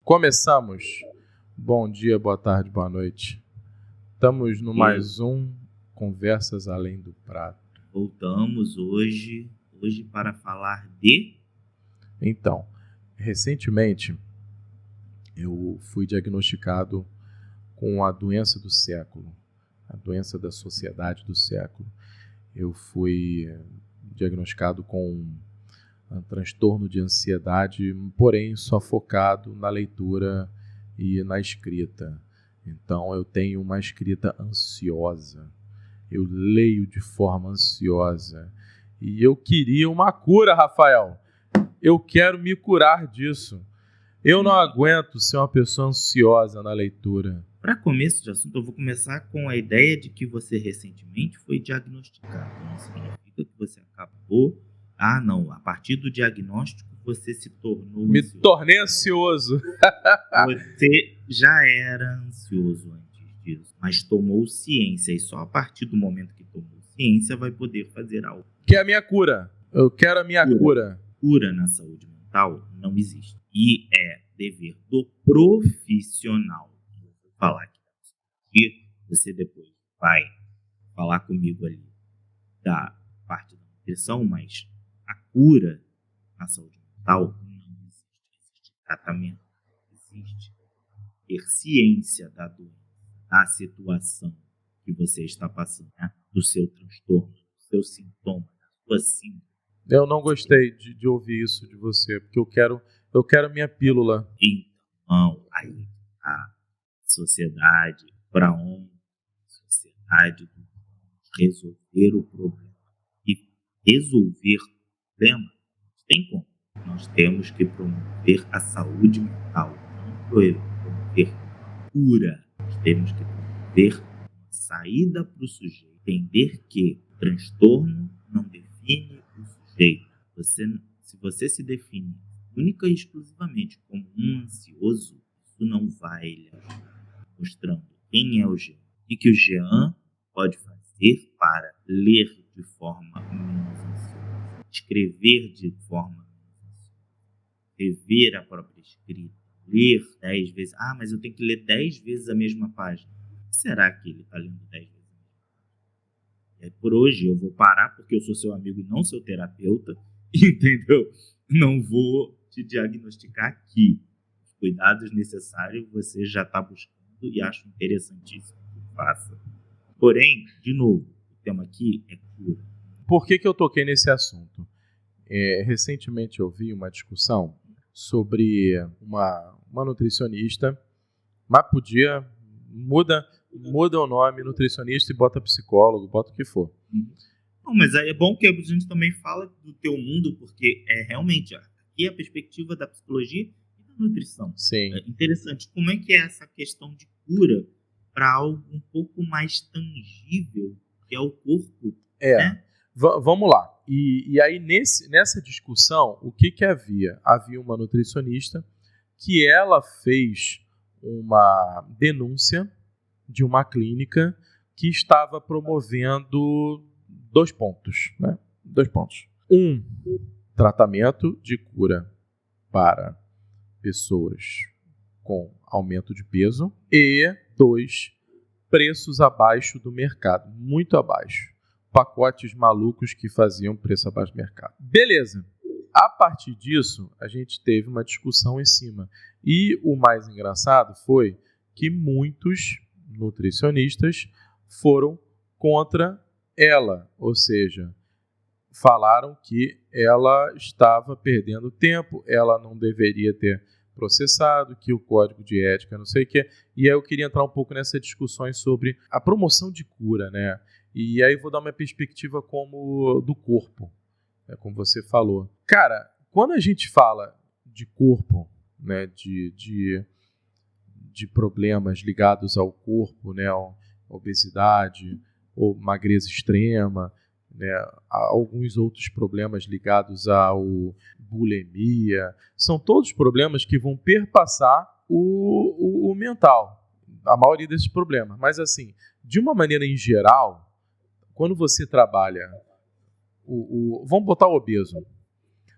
Começamos. Bom dia, boa tarde, boa noite. Estamos no mais um Conversas Além do Prato. Voltamos hoje para falar de... Então, recentemente eu fui diagnosticado com a doença do século, a doença da sociedade do século. Eu fui diagnosticado com um transtorno de ansiedade, porém só focado na leitura e na escrita. Então eu tenho uma escrita ansiosa, eu leio de forma ansiosa e eu queria uma cura, Rafael. Eu quero me curar disso. Eu não aguento ser uma pessoa ansiosa na leitura. Para começo de assunto, eu vou começar com a ideia de que você recentemente foi diagnosticado. Não significa que você acabou... a partir do diagnóstico você se tornou Me ansioso. tornei ansioso. Você já era ansioso antes disso, mas tomou ciência, e só a partir do momento que tomou ciência vai poder fazer algo. Que é a minha cura. Eu quero a minha cura. Cura na saúde mental não existe. E é dever do profissional. Eu vou falar aqui. E você depois vai falar comigo ali da parte da nutrição, mas a cura na saúde mental não existe. Existe tratamento, existe ter ciência da doença, da situação que você está passando, né? Do seu transtorno, do seu sintoma, da sua síndrome. Eu não gostei de ouvir isso de você, porque eu quero minha pílula. Então, aí a sociedade, para onde a sociedade resolver o problema. E resolver o problema tem como. Nós temos que promover a saúde mental, não promover cura. Nós temos que promover uma saída para o sujeito. Entender que o transtorno não define o sujeito. Se você se define única e exclusivamente como um ansioso, isso não vai lhe ajudar. Mostrando quem é o Jean e que o Jean pode fazer para ler de forma menos ansiosa, escrever de forma menos ansiosa, rever a própria escrita, ler 10 vezes. Mas eu tenho que ler 10 vezes a mesma página. Será que ele está lendo 10 vezes a mesma página? Por hoje eu vou parar, porque eu sou seu amigo e não seu terapeuta, entendeu? Não vou te diagnosticar aqui. Os cuidados necessários você já está buscando e acho interessantíssimo que faça. Porém, de novo, o tema aqui é cura. Por que eu toquei nesse assunto? Recentemente eu vi uma discussão sobre uma nutricionista, mas muda o nome nutricionista e bota psicólogo, bota o que for. Não, mas é bom que a gente também fala do teu mundo, porque realmente aqui é a perspectiva da psicologia e da nutrição. Sim. É interessante. Como é que é essa questão de cura para algo um pouco mais tangível, que é o corpo? Né? Vamos lá. E aí, nessa discussão, o que havia? Havia uma nutricionista que ela fez uma denúncia de uma clínica que estava promovendo 2 pontos, né? 2 pontos. 1, tratamento de cura para pessoas com aumento de peso. E 2, preços abaixo do mercado, muito abaixo. Pacotes malucos que faziam preço abaixo do mercado. Beleza. A partir disso, a gente teve uma discussão em cima. E o mais engraçado foi que muitos nutricionistas foram contra ela, ou seja, falaram que ela estava perdendo tempo, ela não deveria ter processado, que o código de ética não sei o quê. E aí eu queria entrar um pouco nessas discussões sobre a promoção de cura, né? E aí vou dar uma perspectiva como do corpo, né? Como você falou. Cara, quando a gente fala de corpo, né, de problemas ligados ao corpo, né, a obesidade ou magreza extrema, né, alguns outros problemas ligados ao bulimia, são todos problemas que vão perpassar o mental, a maioria desses problemas. Mas assim, de uma maneira em geral, quando você trabalha vamos botar o obeso.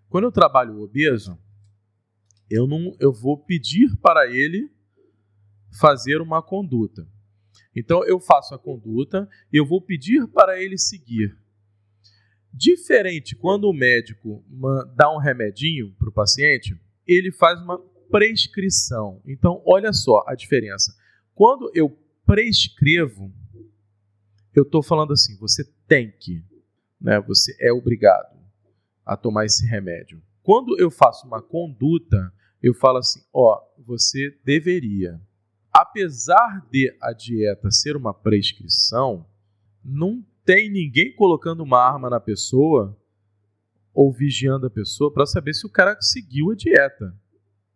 Quando eu trabalho o obeso, eu vou pedir para ele fazer uma conduta. Então, eu faço a conduta e eu vou pedir para ele seguir. Diferente quando o médico dá um remedinho para o paciente, ele faz uma prescrição. Então, olha só a diferença. Quando eu prescrevo, eu estou falando assim, você tem que, né? Você é obrigado a tomar esse remédio. Quando eu faço uma conduta, eu falo assim, você deveria. Apesar de a dieta ser uma prescrição, não tem ninguém colocando uma arma na pessoa ou vigiando a pessoa para saber se o cara seguiu a dieta.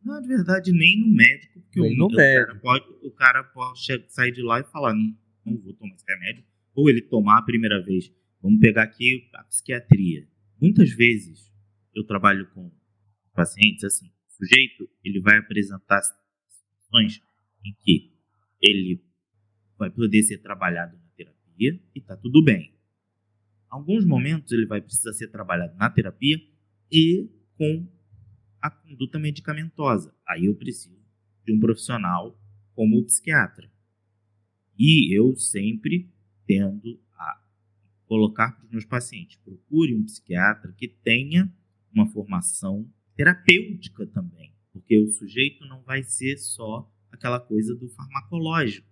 Não, de verdade, nem no médico. Porque o cara pode sair de lá e falar, não vou tomar esse remédio. Ou ele tomar a primeira vez. Vamos pegar aqui a psiquiatria. Muitas vezes eu trabalho com pacientes assim. O sujeito ele vai apresentar situações em que ele vai poder ser trabalhado na terapia e está tudo bem. Alguns momentos ele vai precisar ser trabalhado na terapia e com a conduta medicamentosa. Aí eu preciso de um profissional como o psiquiatra. E eu sempre tendo a colocar para os meus pacientes, procure um psiquiatra que tenha uma formação terapêutica também, porque o sujeito não vai ser só aquela coisa do farmacológico,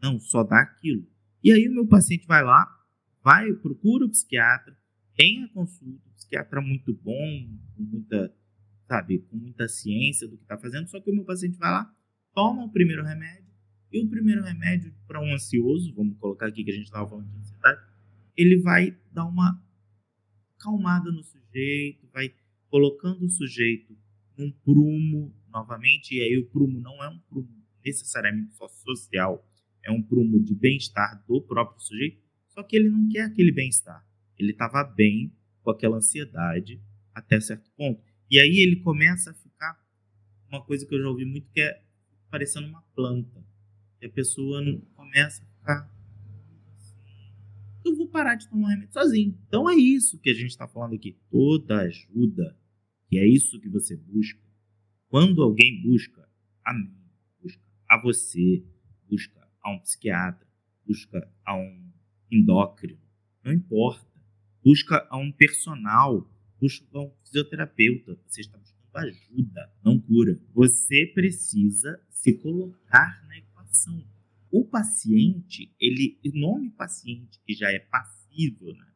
não, só dá aquilo. E aí o meu paciente vai lá, procura o psiquiatra, tem a consulta, o psiquiatra muito bom, com muita ciência do que está fazendo, só que o meu paciente vai lá, toma o primeiro remédio, e o primeiro remédio para um ansioso, vamos colocar aqui que a gente estava falando de ansiedade, ele vai dar uma acalmada no sujeito, vai colocando o sujeito num prumo novamente, e aí o prumo não é um prumo necessariamente só social, é um prumo de bem-estar do próprio sujeito, só que ele não quer aquele bem-estar. Ele estava bem com aquela ansiedade até certo ponto. E aí ele começa a ficar uma coisa que eu já ouvi muito, que é parecendo uma planta. E a pessoa começa a ficar assim, eu vou parar de tomar remédio sozinho. Então é isso que a gente está falando aqui. Toda ajuda, que é isso que você busca. Quando alguém busca a mim, busca a você, busca a um psiquiatra, busca a um endócrino, não importa. Busca a um personal, busca a um fisioterapeuta. Você está buscando ajuda, não cura. Você precisa se colocar na equação. O paciente, o nome paciente, que já é passivo, né?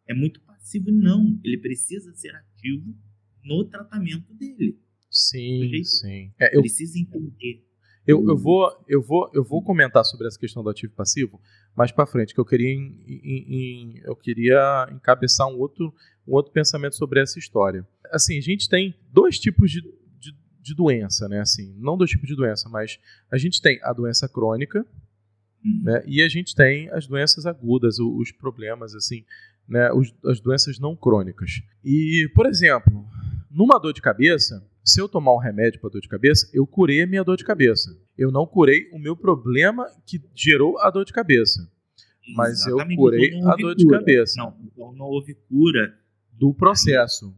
É muito passivo, não. Ele precisa ser ativo no tratamento dele. Sim, sim. Precisa entender. Eu vou comentar sobre essa questão do ativo e passivo mais para frente, que eu queria encabeçar um outro pensamento sobre essa história. Assim, a gente tem dois tipos de doença, né? Assim, não dois tipos de doença, mas a gente tem a doença crônica, né? E a gente tem as doenças agudas, os problemas, assim, né? As doenças não crônicas. E, por exemplo, numa dor de cabeça, se eu tomar um remédio para dor de cabeça, eu curei a minha dor de cabeça. Eu não curei o meu problema que gerou a dor de cabeça. Mas Exatamente. Eu curei a dor de cabeça. Então não houve cura do processo.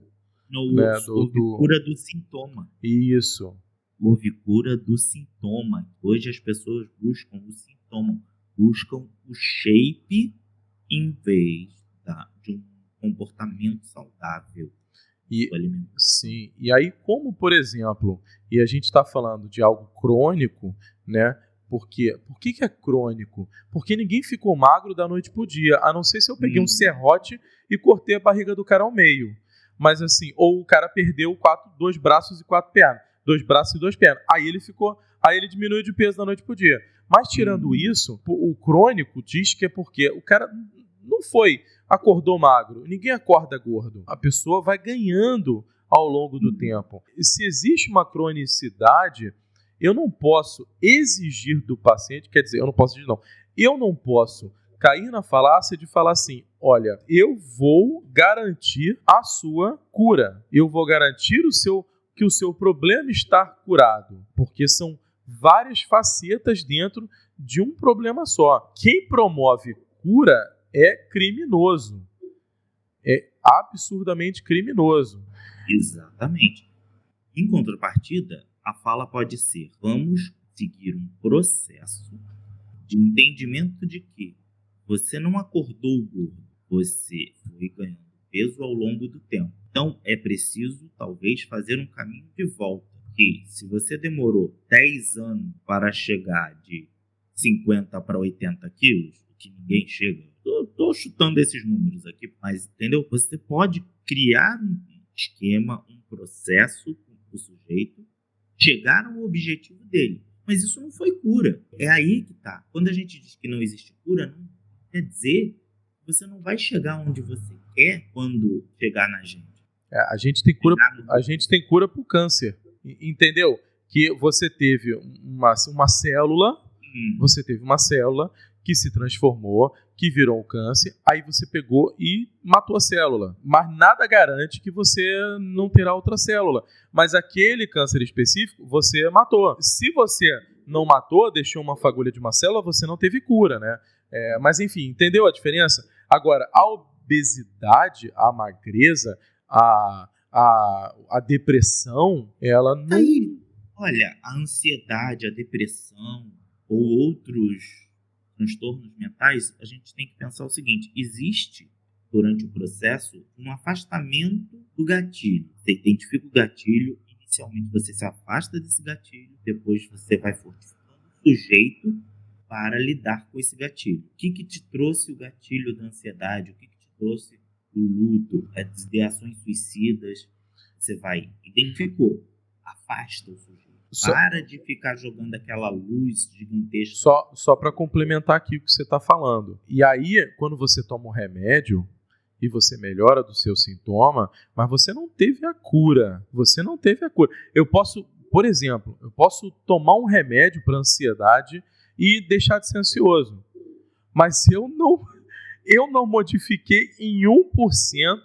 Houve cura do sintoma. Isso. Houve cura do sintoma. Hoje as pessoas buscam o sintoma, buscam o shape em vez de um comportamento saudável. Sim, e aí como, por exemplo, e a gente está falando de algo crônico, né? Por que é crônico? Porque ninguém ficou magro da noite pro dia, a não ser se eu peguei um serrote e cortei a barriga do cara ao meio. Mas assim, ou o cara perdeu 2 braços e 4 pernas, 2 braços e 2 pernas. Aí ele diminuiu de peso da noite pro dia. Mas tirando isso, o crônico diz que é porque o cara não acordou magro. Ninguém acorda gordo. A pessoa vai ganhando ao longo do tempo. E se existe uma cronicidade, eu não posso exigir do paciente, quer dizer, eu não posso cair na falácia de falar assim, olha, eu vou garantir a sua cura. Eu vou garantir que o seu problema está curado. Porque são várias facetas dentro de um problema só. Quem promove cura é criminoso. É absurdamente criminoso. Exatamente. Em contrapartida, a fala pode ser: vamos seguir um processo de entendimento de que você não acordou gordo, você foi ganhando peso ao longo do tempo. Então, é preciso, talvez, fazer um caminho de volta. Que se você demorou 10 anos para chegar de 50 para 80 quilos, o que ninguém chega, estou chutando esses números aqui, mas entendeu? Você pode criar um esquema, um processo para o sujeito chegar ao objetivo dele. Mas isso não foi cura. É aí que está. Quando a gente diz que não existe cura, não quer dizer que você não vai chegar onde você quer quando chegar na gente. A gente tem cura para o câncer, entendeu? Que você teve uma célula, que se transformou, que virou um câncer, aí você pegou e matou a célula. Mas nada garante que você não terá outra célula. Mas aquele câncer específico, você matou. Se você não matou, deixou uma fagulha de uma célula, você não teve cura, né? Mas enfim, entendeu a diferença? Agora, a obesidade, a magreza, a depressão, ela não... Aí, olha, a ansiedade, a depressão ou outros transtornos mentais, a gente tem que pensar o seguinte: existe, durante o processo, um afastamento do gatilho. Você identifica o gatilho, inicialmente você se afasta desse gatilho, depois você vai fortificando o sujeito para lidar com esse gatilho. O que te trouxe o gatilho da ansiedade? O que te trouxe o luto, as ideações suicidas? Você vai, identificou, afasta o sujeito. Para de ficar jogando aquela luz gigantesca. Só para complementar aqui o que você está falando. E aí, quando você toma um remédio e você melhora do seu sintoma, mas você não teve a cura. Eu posso, por exemplo, tomar um remédio para ansiedade e deixar de ser ansioso. Mas se eu não modifiquei em 1%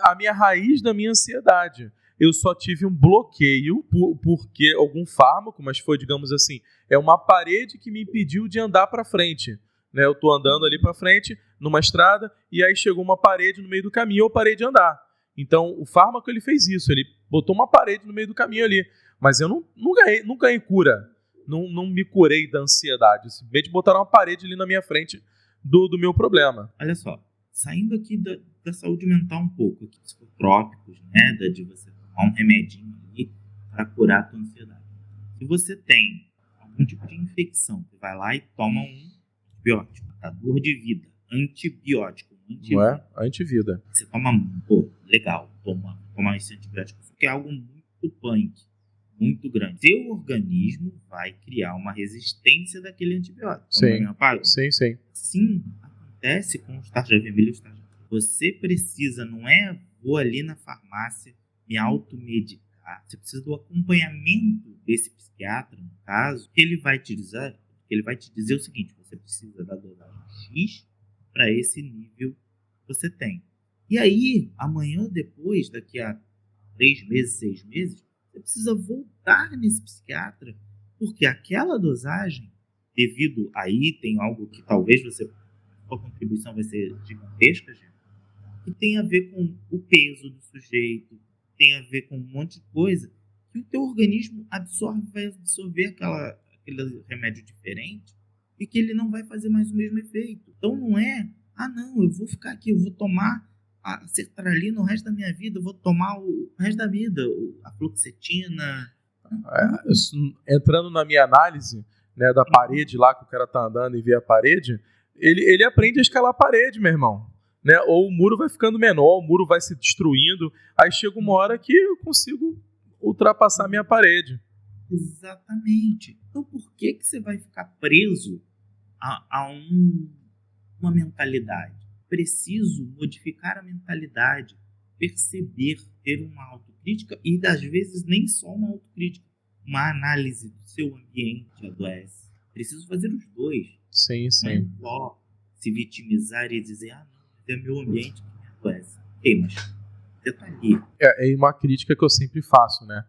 a minha raiz da minha ansiedade. Eu só tive um bloqueio porque algum fármaco, mas foi, digamos assim, uma parede que me impediu de andar para frente. Né? Eu estou andando ali para frente, numa estrada, e aí chegou uma parede no meio do caminho e eu parei de andar. Então, o fármaco ele fez isso, ele botou uma parede no meio do caminho ali. Mas eu não ganhei cura, não me curei da ansiedade. Simplesmente botaram uma parede ali na minha frente do meu problema. Olha só, saindo aqui da saúde mental um pouco, aqui, psicotrópicos, né, de você tomar um remedinho ali para curar a tua ansiedade. Se você tem algum tipo de infecção, você vai lá e toma um antibiótico, matador de vida, antibiótico. Não é? Antivida. Você toma, legal, toma esse antibiótico, porque é algo muito punk, muito grande. Seu organismo vai criar uma resistência daquele antibiótico. Sim. Sim, acontece com os tarja vermelha e os tarja. Você precisa, vou ali na farmácia me automedicar. Você precisa do acompanhamento desse psiquiatra, no caso, que ele vai te dizer o seguinte: você precisa da dosagem X para esse nível que você tem. E aí, amanhã ou depois, daqui a 3 meses, 6 meses, você precisa voltar nesse psiquiatra, porque aquela dosagem, devido aí, tem algo que talvez sua contribuição vai ser gigantesca, gente, que tem a ver com o peso do sujeito, tem a ver com um monte de coisa, que o teu organismo vai absorver aquele remédio diferente e que ele não vai fazer mais o mesmo efeito. Então não é, eu vou ficar aqui, eu vou tomar a sertralina o resto da minha vida, eu vou tomar o resto da vida, a fluoxetina. Entrando na minha análise, né, da parede lá, que o cara tá andando e vê a parede, ele aprende a escalar a parede, meu irmão. Né? Ou o muro vai ficando menor, o muro vai se destruindo, aí chega uma hora que eu consigo ultrapassar a minha parede. Exatamente. Então por que você vai ficar preso a uma mentalidade? Preciso modificar a mentalidade, perceber, ter uma autocrítica e, às vezes, nem só uma autocrítica, uma análise do seu ambiente adoece. Preciso fazer os dois. Sim. Não é só se vitimizar e dizer, é meu ambiente que me adoece. Mas você tá ali. É uma crítica que eu sempre faço, né?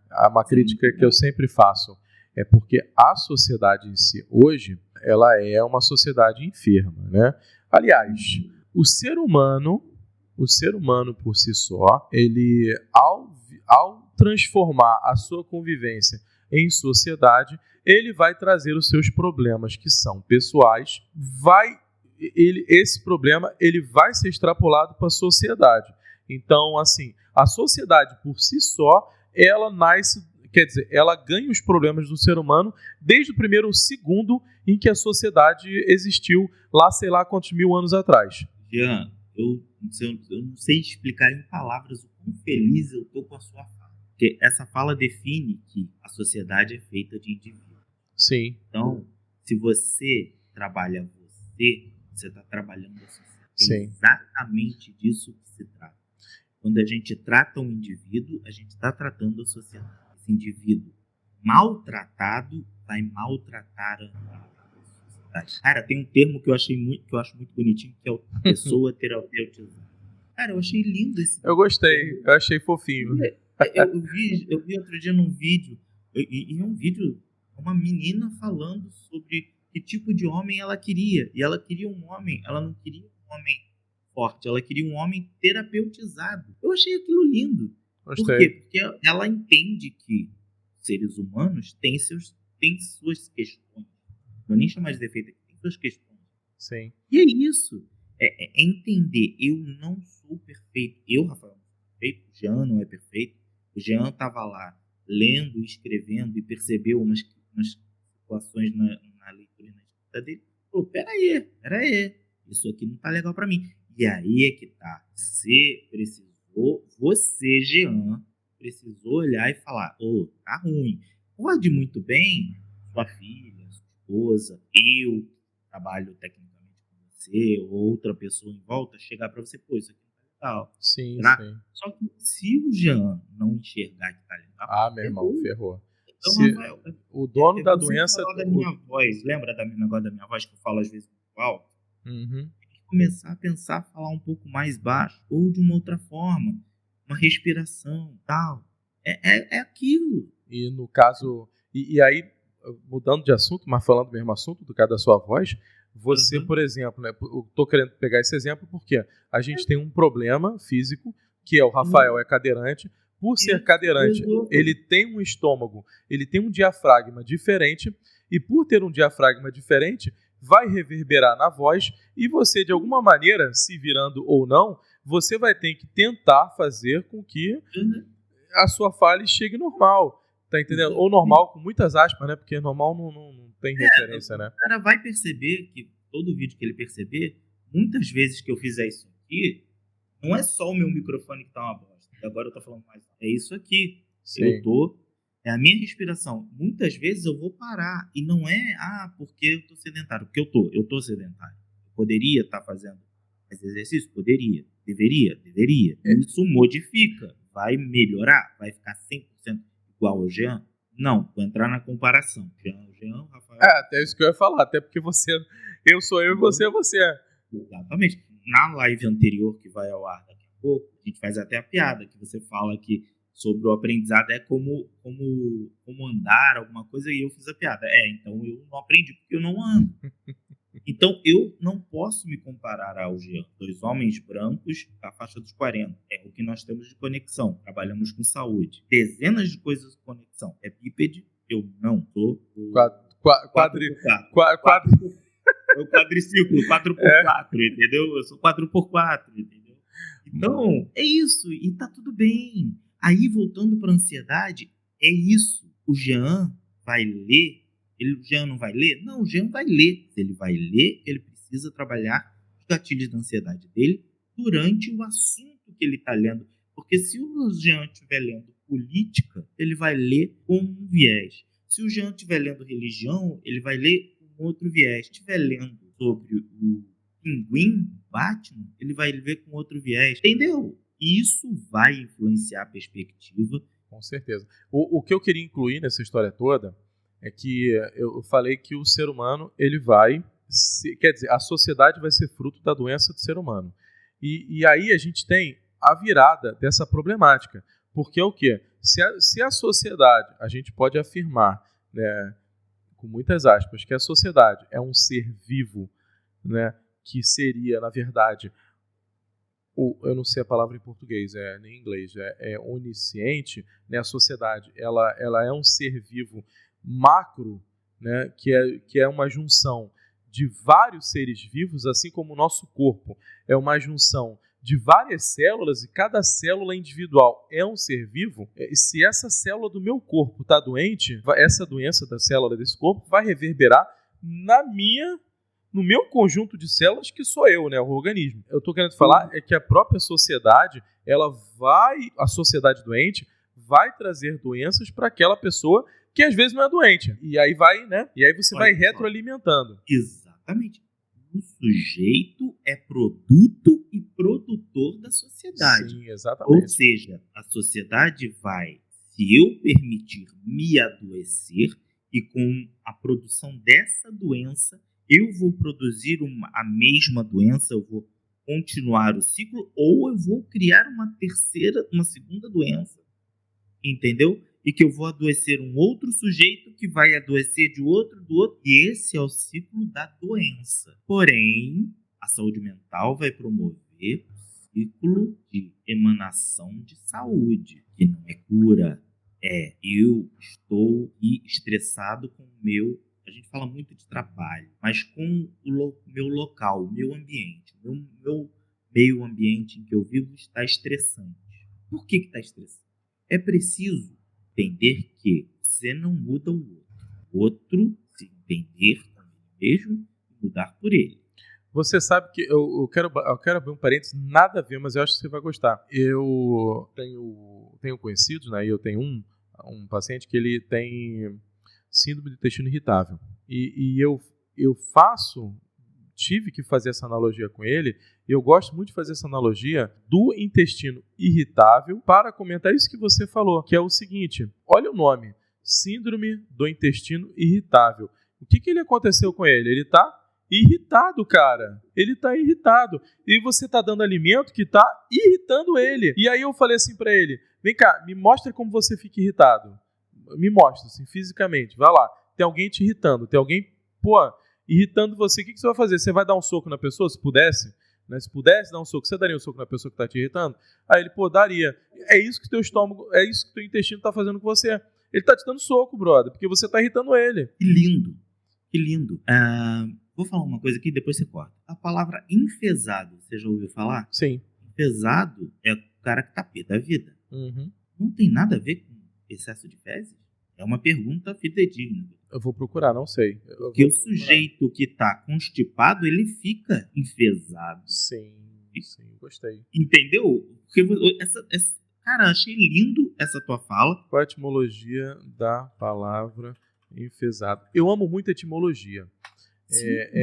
Que eu sempre faço é porque a sociedade em si, hoje, ela é uma sociedade enferma, né? Aliás, o ser humano por si só, ele, ao transformar a sua convivência em sociedade, ele vai trazer os seus problemas que são pessoais, esse problema ele vai ser extrapolado para a sociedade. Então, assim, a sociedade por si só, ela nasce, quer dizer, ela ganha os problemas do ser humano desde o primeiro segundo em que a sociedade existiu, lá sei lá quantos mil anos atrás. Jean, eu não sei explicar em palavras o quão feliz eu estou com a sua fala. Porque essa fala define que a sociedade é feita de indivíduos. Sim. Então, se você trabalha você está trabalhando a sociedade. Sim. É exatamente disso que se trata. Quando a gente trata um indivíduo, a gente está tratando a sociedade. Esse indivíduo maltratado vai maltratar a sociedade. Cara, tem um termo que eu acho muito bonitinho, que é a pessoa terapeutizada. Cara, eu achei lindo esse termo. Eu gostei, eu achei fofinho. Eu vi outro dia num vídeo, e um vídeo, uma menina falando sobre que tipo de homem ela queria. E ela queria um homem, ela não queria um homem forte, ela queria um homem terapeutizado. Eu achei aquilo lindo. Gostei. Por quê? Porque ela entende que seres humanos têm suas questões. Não vou nem chamar de defeito aqui, tem suas questões. Sim. E é isso. É entender, eu não sou perfeito. Eu, Rafael, não sou perfeito. O Jean não é perfeito. O Jean estava lá lendo, escrevendo e percebeu umas situações na leitura e na escrita dele. Falou, peraí, isso aqui não tá legal para mim. E aí é que tá. Você, Jean, precisou olhar e falar, tá ruim. Pode muito bem sua filha, sua esposa, eu trabalho tecnicamente com você, ou outra pessoa em volta, chegar para você, isso aqui não tá legal. Sim, tá? sim. Só que se o Jean não enxergar que tá legal... meu irmão, ferrou. Então, Rafael, o dono da doença... da minha voz, lembra do negócio da minha voz que eu falo às vezes muito alto? Uhum. Começar a pensar, falar um pouco mais baixo, ou de uma outra forma, uma respiração, tal. É aquilo. E no caso, e aí, mudando de assunto, mas falando do mesmo assunto, do caso da sua voz, você, por exemplo, né, eu tô querendo pegar esse exemplo porque a gente tem um problema físico, que é o Rafael é cadeirante. Por ser cadeirante, ele tem um estômago, ele tem um diafragma diferente, e por ter um diafragma diferente, vai reverberar na voz, e você, de alguma maneira, se virando ou não, você vai ter que tentar fazer com que a sua fala chegue normal, tá entendendo? Ou normal com muitas aspas, né? Porque normal não tem referência, né? O cara vai perceber que todo vídeo que ele perceber, muitas vezes que eu fizer isso aqui, não é só o meu microfone que tá uma bosta. Agora eu tô falando mais. É isso aqui. Sim. É a minha respiração. Muitas vezes eu vou parar. E não é, porque eu tô sedentário. Porque eu tô sedentário. Eu poderia estar fazendo esse exercício? Poderia. Deveria. Isso modifica. Vai melhorar? Vai ficar 100% igual ao Jean? Não. Vou entrar na comparação. Jean, Rafael. Até isso que eu ia falar. Até porque eu sou eu e você é você. Exatamente. Na live anterior, que vai ao ar daqui a pouco, a gente faz até a piada, que você fala que sobre o aprendizado é como andar, alguma coisa, e eu fiz a piada. Então eu não aprendi porque eu não ando. Então eu não posso me comparar ao Jean. 2 homens brancos da faixa dos 40. É o que nós temos de conexão. Trabalhamos com saúde. Dezenas de coisas de conexão. É bípede, eu não sou. É o quadriciclo, 4x4, entendeu? Eu sou 4x4, entendeu? Então, é isso, e tá tudo bem. Aí, voltando para a ansiedade, é isso. O Jean vai ler, o Jean não vai ler? Não, o Jean vai ler. Se ele vai ler, ele precisa trabalhar os gatilhos da ansiedade dele durante o assunto que ele está lendo. Porque se o Jean estiver lendo política, ele vai ler com um viés. Se o Jean estiver lendo religião, ele vai ler com outro viés. Se estiver lendo sobre o Pinguim, Batman, ele vai ver com outro viés. Entendeu? Isso vai influenciar a perspectiva. Com certeza. O que eu queria incluir nessa história toda é que eu falei que o ser humano, ele vai... quer dizer, a sociedade vai ser fruto da doença do ser humano. E aí a gente tem a virada dessa problemática. Porque é o quê? Se a sociedade, a gente pode afirmar, né, com muitas aspas, que a sociedade é um ser vivo, né, que seria, na verdade, eu não sei a palavra em português, nem em inglês, é onisciente, né? A sociedade, ela é um ser vivo macro, né? Que é uma junção de vários seres vivos, assim como o nosso corpo é uma junção de várias células, e cada célula individual é um ser vivo. E se essa célula do meu corpo está doente, essa doença da célula desse corpo vai reverberar no meu conjunto de células, que sou eu, né, o organismo. Eu estou querendo falar que a própria sociedade, a sociedade doente vai trazer doenças para aquela pessoa que às vezes não é doente. E aí vai, né? E aí você vai retroalimentando. Exatamente. O sujeito é produto e produtor da sociedade. Sim, exatamente. Ou seja, a sociedade vai, se eu permitir me adoecer, e com a produção dessa doença, eu vou produzir a mesma doença, eu vou continuar o ciclo, ou eu vou criar uma segunda doença. Entendeu? E que eu vou adoecer um outro sujeito que vai adoecer de outro, do outro. E esse é o ciclo da doença. Porém, a saúde mental vai promover o ciclo de emanação de saúde, que não é cura. Eu estou estressado com o meu... A gente fala muito de trabalho, mas com o meu local, o meu ambiente. O meu meio ambiente em que eu vivo está estressante. Por que está estressante? É preciso entender que você não muda o outro se entender também mesmo e mudar por ele. Você sabe que eu quero abrir um parênteses, nada a ver, mas eu acho que você vai gostar. Eu tenho conhecidos, né? E eu tenho um paciente que ele tem síndrome do intestino irritável. E eu tive que fazer essa analogia com ele. Eu gosto muito de fazer essa analogia do intestino irritável para comentar isso que você falou, que é o seguinte: olha o nome, síndrome do intestino irritável. O que ele aconteceu com ele? Ele está irritado, cara. Ele está irritado. E você está dando alimento que está irritando ele. E aí eu falei assim para ele: vem cá, me mostra como você fica irritado. Me mostra, assim, fisicamente. Vai lá. Tem alguém te irritando. Tem alguém, irritando você. O que você vai fazer? Você vai dar um soco na pessoa, se pudesse? Né? Se pudesse dar um soco, você daria um soco na pessoa que está te irritando? Aí ele, daria. É isso que teu estômago, é isso que teu intestino está fazendo com você. Ele está te dando soco, brother, porque você está irritando ele. Que lindo. Que lindo. Vou falar uma coisa aqui, depois você corta. A palavra enfesado, você já ouviu falar? Sim. Enfesado é o cara que tá pé da vida. Uhum. Não tem nada a ver com excesso de fezes? É uma pergunta fidedigna. Eu vou procurar, não sei. Porque o sujeito que tá constipado, ele fica enfesado. Sim, gostei. Entendeu? Porque cara, achei lindo essa tua fala. Qual a etimologia da palavra enfesado? Eu amo muito a etimologia.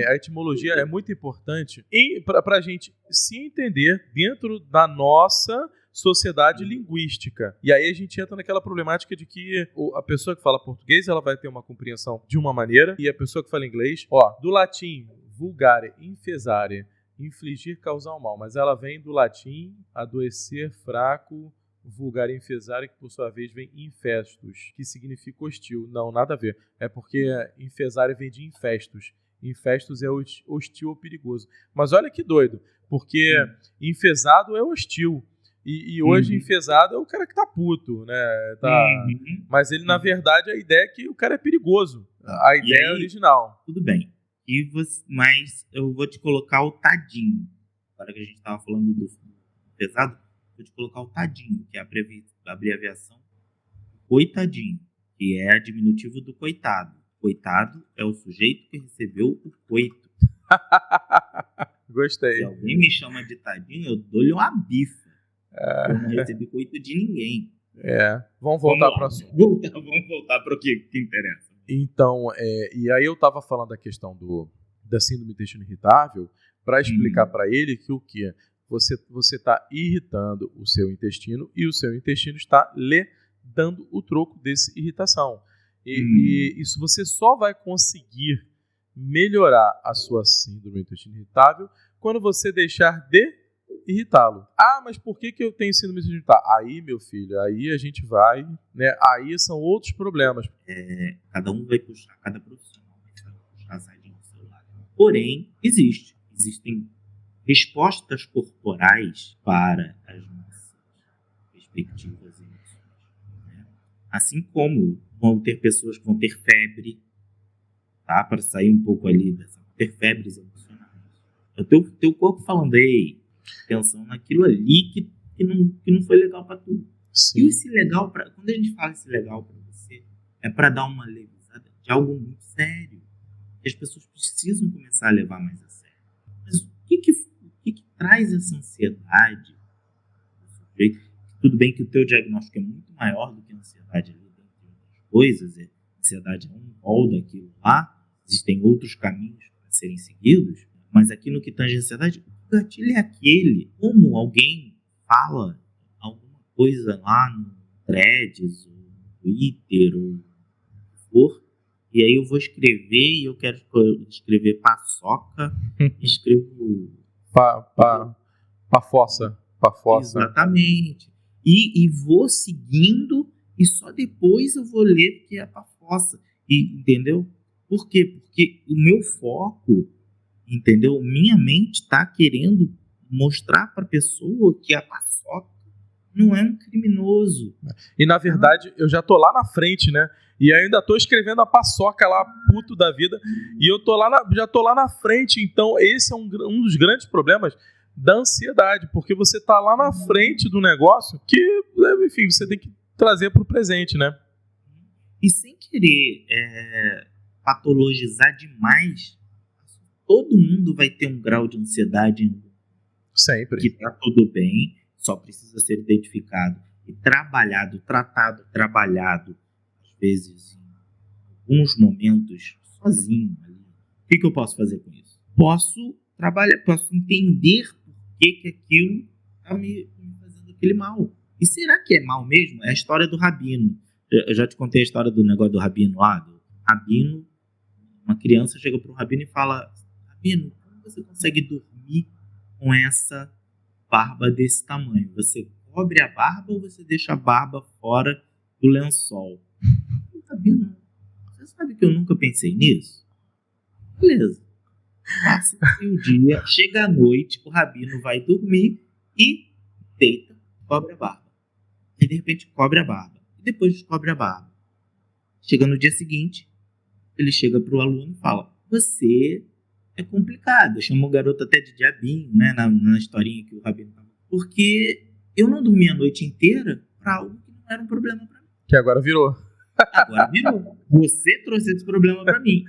A etimologia é muito importante para a gente se entender dentro da nossa sociedade linguística. E aí a gente entra naquela problemática de que a pessoa que fala português, ela vai ter uma compreensão de uma maneira, e a pessoa que fala inglês, do latim vulgare, infesare, infligir, causar o mal, mas ela vem do latim adoecer, fraco, vulgar, infesare, que por sua vez vem infestus, que significa hostil. Não, nada a ver. É porque infesare vem de infestus. Infestus é hostil ou perigoso. Mas olha que doido, porque enfesado é hostil. E hoje enfesado é o cara que tá puto, né? Mas ele, na verdade, a ideia é que o cara é perigoso. A ideia é original. Tudo bem. Mas eu vou te colocar o tadinho. Agora que a gente tava falando do pesado, vou te colocar o tadinho, que é a abreviação coitadinho, que é diminutivo do coitado. Coitado é o sujeito que recebeu o coito. Gostei. Se alguém me chama de tadinho, eu dou-lhe uma bifa. Eu não recebi coito de ninguém. Vamos voltar para o assunto. Vamos voltar para o que interessa. Então, e aí eu estava falando da questão da síndrome do intestino irritável para explicar para ele que o que? Você está irritando o seu intestino e o seu intestino está lhe dando o troco dessa irritação. E isso você só vai conseguir melhorar a sua síndrome do intestino irritável quando você deixar de irritá-lo. Mas por que eu tenho síndrome do intestino irritável? Aí, meu filho, aí a gente vai, né? Aí são outros problemas. Cada um vai puxar, cada profissional vai puxar a sardinha do seu lado. Porém, existem respostas corporais para as nossas perspectivas e emoções, né? Assim como vão ter pessoas que vão ter febre, tá? Para sair um pouco ali ter febres emocionais. É o teu corpo falando, ei, atenção naquilo ali que não foi legal para tu. Sim. E esse legal, quando a gente fala esse legal para você, é para dar uma levezada de algo muito sério. Que as pessoas precisam começar a levar mais a sério. Mas o que traz essa ansiedade? Tudo bem que o teu diagnóstico é muito maior do que a ansiedade ali, dentre outras coisas. A ansiedade é um rol daquilo lá. Existem outros caminhos para serem seguidos. Mas aqui no que tange a ansiedade, o gatilho é aquele. Como alguém fala alguma coisa lá no Threads, ou no Twitter, ou o que for, e aí eu vou escrever, e eu quero escrever paçoca, escrevo... Pafossa. Exatamente. E vou seguindo, e só depois eu vou ler porque é pafossa. Entendeu? Por quê? Porque o meu foco, entendeu? Minha mente está querendo mostrar para a pessoa que a paçoca não é um criminoso. E na verdade, eu já tô lá na frente, né? E ainda tô escrevendo a paçoca lá, puto da vida. E eu já tô lá na frente. Então, esse é um dos grandes problemas da ansiedade, porque você tá lá na frente do negócio que, enfim, você tem que trazer pro presente, né? E sem querer patologizar demais, todo mundo vai ter um grau de ansiedade sempre. Que tá tudo bem, só precisa ser identificado e trabalhado, tratado, às vezes em alguns momentos sozinho ali. O que eu posso fazer com isso? Posso trabalhar, posso entender por que aquilo está me fazendo aquele mal. E será que é mal mesmo? É a história do Rabino. Eu já te contei a história do negócio do Rabino lá. Do Rabino, uma criança chega para o Rabino e fala: Rabino, como você consegue dormir com essa barba desse tamanho? Você cobre a barba ou você deixa a barba fora do lençol? Rabino, você sabe que eu nunca pensei nisso? Beleza. Passa o dia, chega a noite, o Rabino vai dormir e deita, cobre a barba. E de repente cobre a barba. E depois cobre a barba. Chega no dia seguinte, ele chega para o aluno e fala: você é complicado. Chama o garoto até de diabinho, né? Na historinha que o Rabino falou. Porque eu não dormi a noite inteira para algo que não era um problema para mim. Que agora virou. Agora virou. Você trouxe esse problema para mim.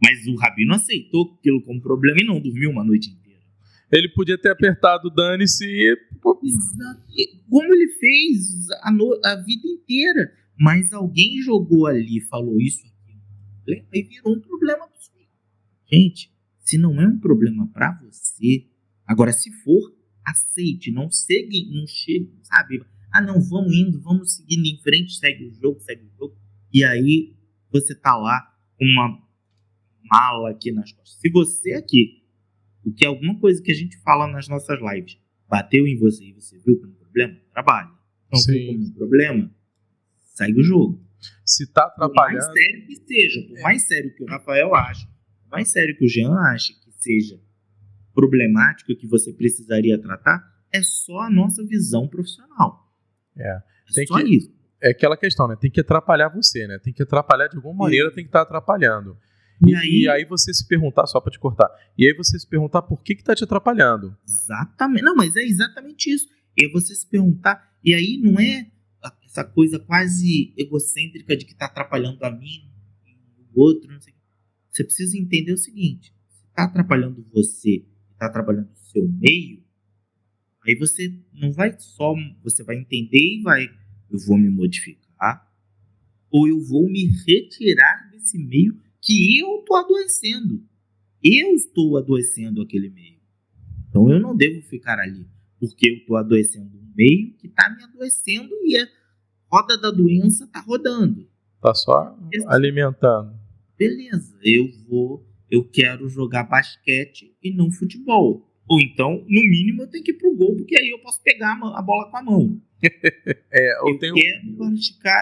Mas o Rabino aceitou aquilo como problema e não dormiu uma noite inteira. Ele podia ter apertado dane-se e... Exato. Como ele fez a vida inteira. Mas alguém jogou ali e falou isso aqui. Aí virou um problema para você. Gente, se não é um problema para você, agora se for, aceite. Não chegue, sabe? Não, vamos seguindo em frente, segue o jogo. E aí você tá lá com uma mala aqui nas costas. Se você aqui, o que é alguma coisa que a gente fala nas nossas lives, bateu em você e você viu como um problema, trabalhe. Não viu como um problema, segue o jogo. Se tá atrapalhando... Por mais sério que seja, por mais sério que o Rafael ache, por mais sério que o Jean ache que seja problemático, que você precisaria tratar, é só a nossa visão profissional. É só isso. É aquela questão, né? Tem que atrapalhar você, né? Tem que atrapalhar de alguma maneira, tem que estar atrapalhando. E aí você se perguntar, só para te cortar, e aí você se perguntar por que tá te atrapalhando. Exatamente. Não, mas é exatamente isso. É você se perguntar, e aí não é essa coisa quase egocêntrica de que tá atrapalhando a mim e o outro, não sei o que. Você precisa entender o seguinte: se tá atrapalhando você, tá atrapalhando o seu meio, aí você não vai só, você vai entender e eu vou me modificar, ou eu vou me retirar desse meio que eu estou adoecendo. Eu estou adoecendo aquele meio. Então eu não devo ficar ali, porque eu estou adoecendo um meio que está me adoecendo e a roda da doença está rodando. Está só alimentando. Beleza, eu quero jogar basquete e não futebol. Ou então, no mínimo, eu tenho que ir pro gol, porque aí eu posso pegar a bola com a mão.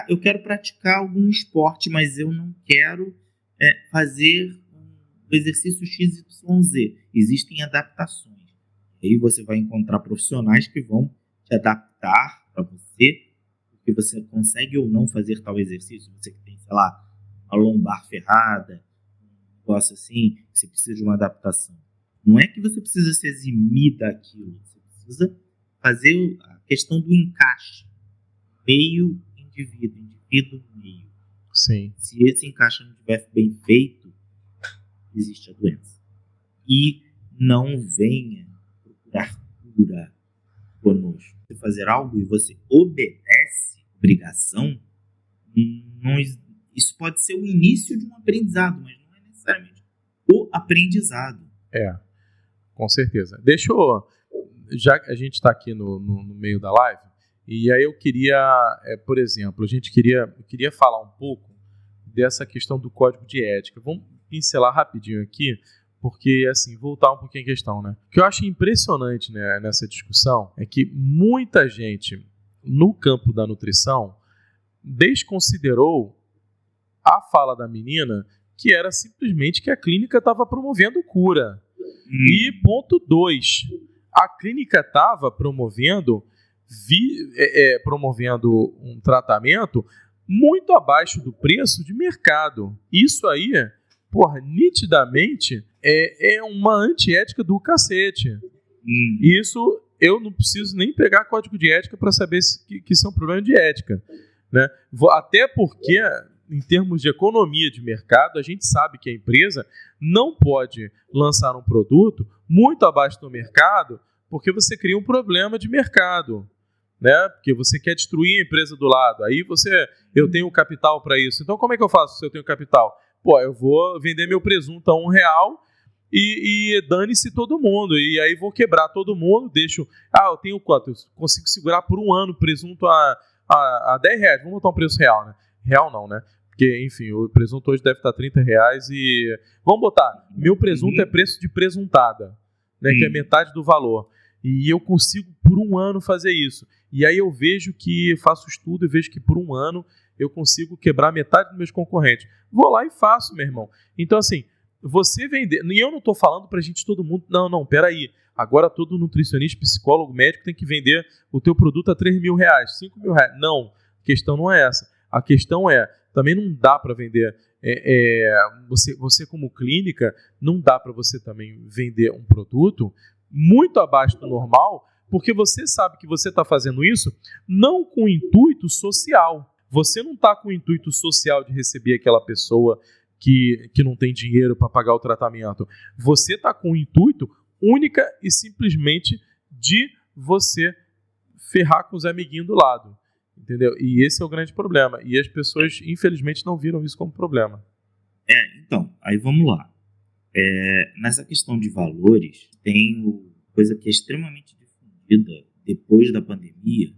Eu quero praticar algum esporte, mas eu não quero fazer um exercício XYZ. Existem adaptações. Aí você vai encontrar profissionais que vão te adaptar para você, porque você consegue ou não fazer tal exercício. Você que tem, sei lá, uma lombar ferrada, um negócio assim, você precisa de uma adaptação. Não é que você precisa se eximir daquilo, você precisa fazer a questão do encaixe. Meio indivíduo, indivíduo meio. Sim. Se esse encaixe não estiver bem feito, existe a doença. E não venha procurar cura conosco. Se fazer algo e você obedece obrigação, isso pode ser o início de um aprendizado, mas não é necessariamente o aprendizado. Com certeza. Deixa eu... Já que a gente está aqui no meio da live, e aí eu queria, por exemplo, eu queria falar um pouco dessa questão do código de ética. Vamos pincelar rapidinho aqui, porque, assim, voltar um pouquinho à questão, né? O que eu acho impressionante, né, nessa discussão é que muita gente no campo da nutrição desconsiderou a fala da menina, que era simplesmente que a clínica estava promovendo cura. E ponto 2, a clínica estava promovendo um tratamento muito abaixo do preço de mercado. Isso aí, nitidamente é uma antiética do cacete. Isso eu não preciso nem pegar código de ética para saber que isso é um problema de ética, né? Até porque, em termos de economia de mercado, a gente sabe que a empresa não pode lançar um produto muito abaixo do mercado, porque você cria um problema de mercado, né? Porque você quer destruir a empresa do lado. Aí eu tenho capital para isso. Então, como é que eu faço se eu tenho capital? Eu vou vender meu presunto a R$1 e dane-se todo mundo. E aí vou quebrar todo mundo, eu tenho quanto? Eu consigo segurar por um ano presunto a R$10. Vamos botar um preço real, né? Real não, né? Porque, enfim, o presunto hoje deve estar R$30 e... Vamos botar, meu presunto é preço de presuntada, né? Que é metade do valor. E eu consigo, por um ano, fazer isso. E aí eu vejo que faço estudo e vejo que por um ano eu consigo quebrar metade dos meus concorrentes. Vou lá e faço, meu irmão. Então, assim, você vender... E eu não estou falando pra gente todo mundo... Não, peraí. Agora todo nutricionista, psicólogo, médico tem que vender o teu produto a R$3.000, R$5.000. Não, a questão não é essa. A questão é, também não dá para vender... Você como clínica, não dá para você também vender um produto muito abaixo do normal, porque você sabe que você está fazendo isso não com intuito social. Você não está com o intuito social de receber aquela pessoa que não tem dinheiro para pagar o tratamento. Você está com o intuito única e simplesmente de você ferrar com os amiguinhos do lado. Entendeu? E esse é o grande problema. E as pessoas, infelizmente, não viram isso como problema. Então, aí vamos lá. Nessa questão de valores, tem coisa que é extremamente difundida depois da pandemia,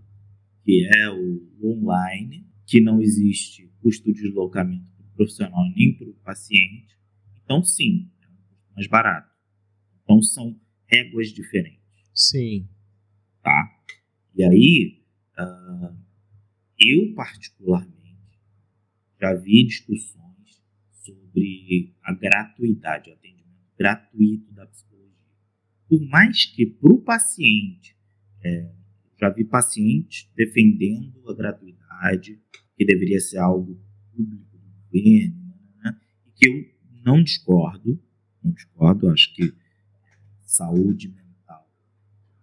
que é o online, que não existe custo de deslocamento para o profissional nem para o paciente. Então, sim, é um custo mais barato. Então, são réguas diferentes. Sim. Tá? E aí, eu particularmente já vi discussões sobre a gratuidade, o atendimento gratuito da psicologia. Por mais que para o paciente, já vi pacientes defendendo a gratuidade, que deveria ser algo público do governo, né? E que eu não discordo, acho que saúde mental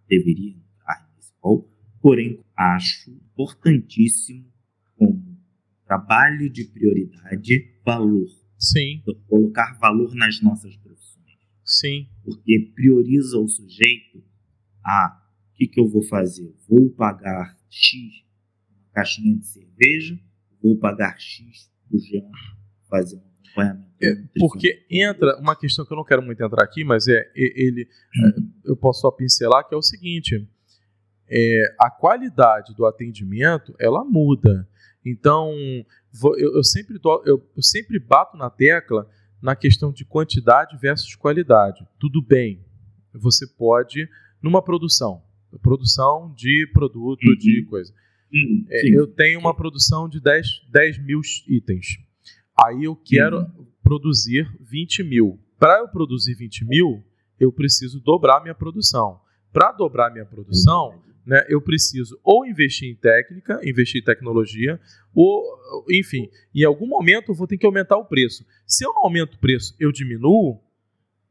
deveria entrar nesse rol, porém acho importantíssimo como trabalho de prioridade, valor. Sim. Colocar valor nas nossas profissões. Sim. Porque prioriza o sujeito o que eu vou fazer? Vou pagar X uma caixinha de cerveja, vou pagar X pro Jean fazer um acompanhamento. Porque entra uma questão que eu não quero muito entrar aqui, mas eu posso só pincelar, que é o seguinte: a qualidade do atendimento, ela muda. Então, eu sempre bato na tecla na questão de quantidade versus qualidade. Tudo bem, você pode, numa produção de produto, de coisa. Eu tenho uma produção de 10 mil itens. Aí eu quero produzir 20 mil. Para eu produzir 20 mil, eu preciso dobrar minha produção. Para dobrar minha produção, né, eu preciso ou investir em técnica, investir em tecnologia, ou, enfim, em algum momento eu vou ter que aumentar o preço. Se eu não aumento o preço, eu diminuo,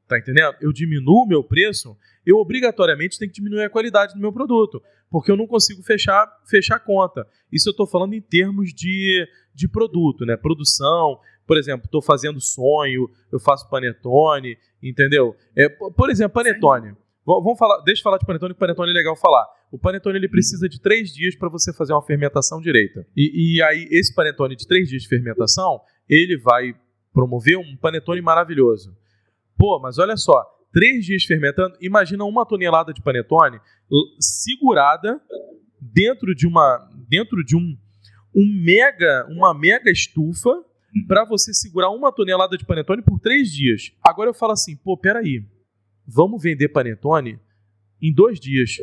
tá entendendo? Eu diminuo o meu preço, eu obrigatoriamente tenho que diminuir a qualidade do meu produto, porque eu não consigo fechar a conta. Isso eu estou falando em termos de produto, né? Produção, por exemplo, estou fazendo sonho, eu faço panetone, entendeu? Por exemplo, panetone. Vamos falar, deixa eu falar de panetone, que panetone é legal falar. O panetone ele precisa de 3 dias para você fazer uma fermentação direita. E aí, esse panetone de 3 dias de fermentação, ele vai promover um panetone maravilhoso. Pô, mas olha só, 3 dias fermentando, imagina 1 tonelada de panetone segurada dentro de uma mega estufa para você segurar 1 tonelada de panetone por 3 dias. Agora eu falo assim, pô, peraí, vamos vender panetone em 2 dias.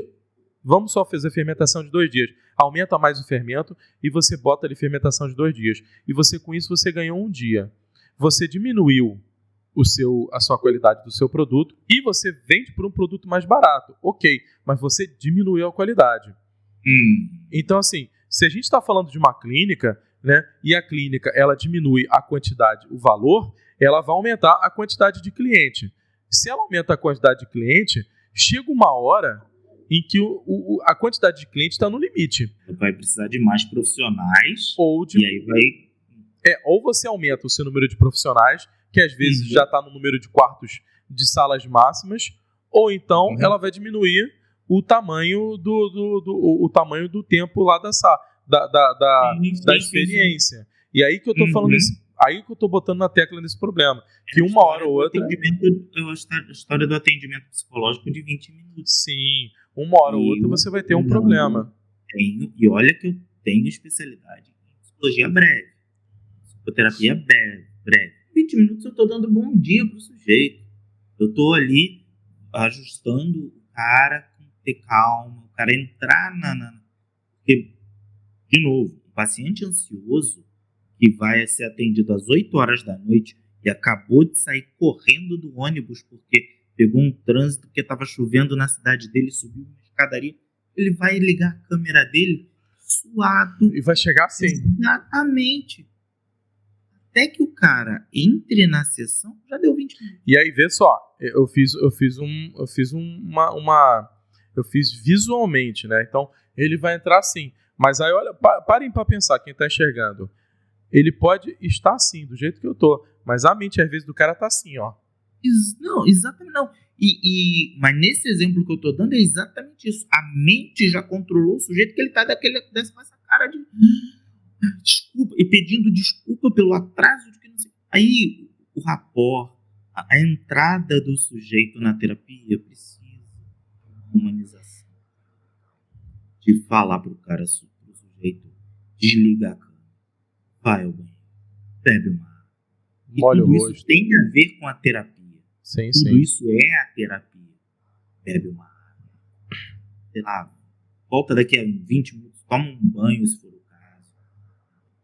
Vamos só fazer fermentação de 2 dias. Aumenta mais o fermento e você bota ali fermentação de 2 dias. E você, com isso, você ganhou 1 dia. Você diminuiu a sua qualidade do seu produto e você vende por um produto mais barato. Ok, mas você diminuiu a qualidade. Então, assim, se a gente está falando de uma clínica, né, e a clínica ela diminui a quantidade, o valor, ela vai aumentar a quantidade de cliente. Se ela aumenta a quantidade de cliente, chega uma hora em que a quantidade de cliente está no limite. Vai precisar de mais profissionais e aí ou você aumenta o seu número de profissionais, que às vezes já está no número de quartos de salas máximas, ou então ela vai diminuir o tamanho o tamanho do tempo lá da experiência. E aí que eu estou falando aí que eu estou botando na tecla nesse problema. Que uma hora ou outra... A história do atendimento psicológico de 20 minutos. Sim, uma hora ou outra você vai ter um problema. E olha que eu tenho especialidade em psicologia breve. Psicoterapia breve. 20 minutos eu estou dando bom dia pro sujeito. Eu estou ali ajustando o cara com ter calma, o cara entrar Porque, de novo, o paciente ansioso que vai ser atendido às 8 horas da noite e acabou de sair correndo do ônibus porque pegou um trânsito porque estava chovendo na cidade dele, subiu uma escadaria, ele vai ligar a câmera dele suado. E vai chegar assim. Exatamente. Até que o cara entre na sessão, já deu 20 minutos. E aí, vê só, eu fiz visualmente, né? Então, ele vai entrar assim. Mas aí, olha, parem para pensar, quem está enxergando. Ele pode estar assim, do jeito que eu tô, mas a mente, às vezes, do cara tá assim, ó. Não, exatamente não. Mas nesse exemplo que eu tô dando é exatamente isso. A mente já controlou o sujeito que ele tá com essa cara de desculpa, e pedindo desculpa pelo atraso de que não sei. Aí o rapport, a entrada do sujeito na terapia precisa de humanização. De falar pro sujeito, desliga a câmera, vai ao banheiro, bebe uma água. E tudo isso tem a ver com a terapia. Tudo isso é a terapia. Bebe uma água. Sei lá, volta daqui a 20 minutos, toma um banho se for o caso.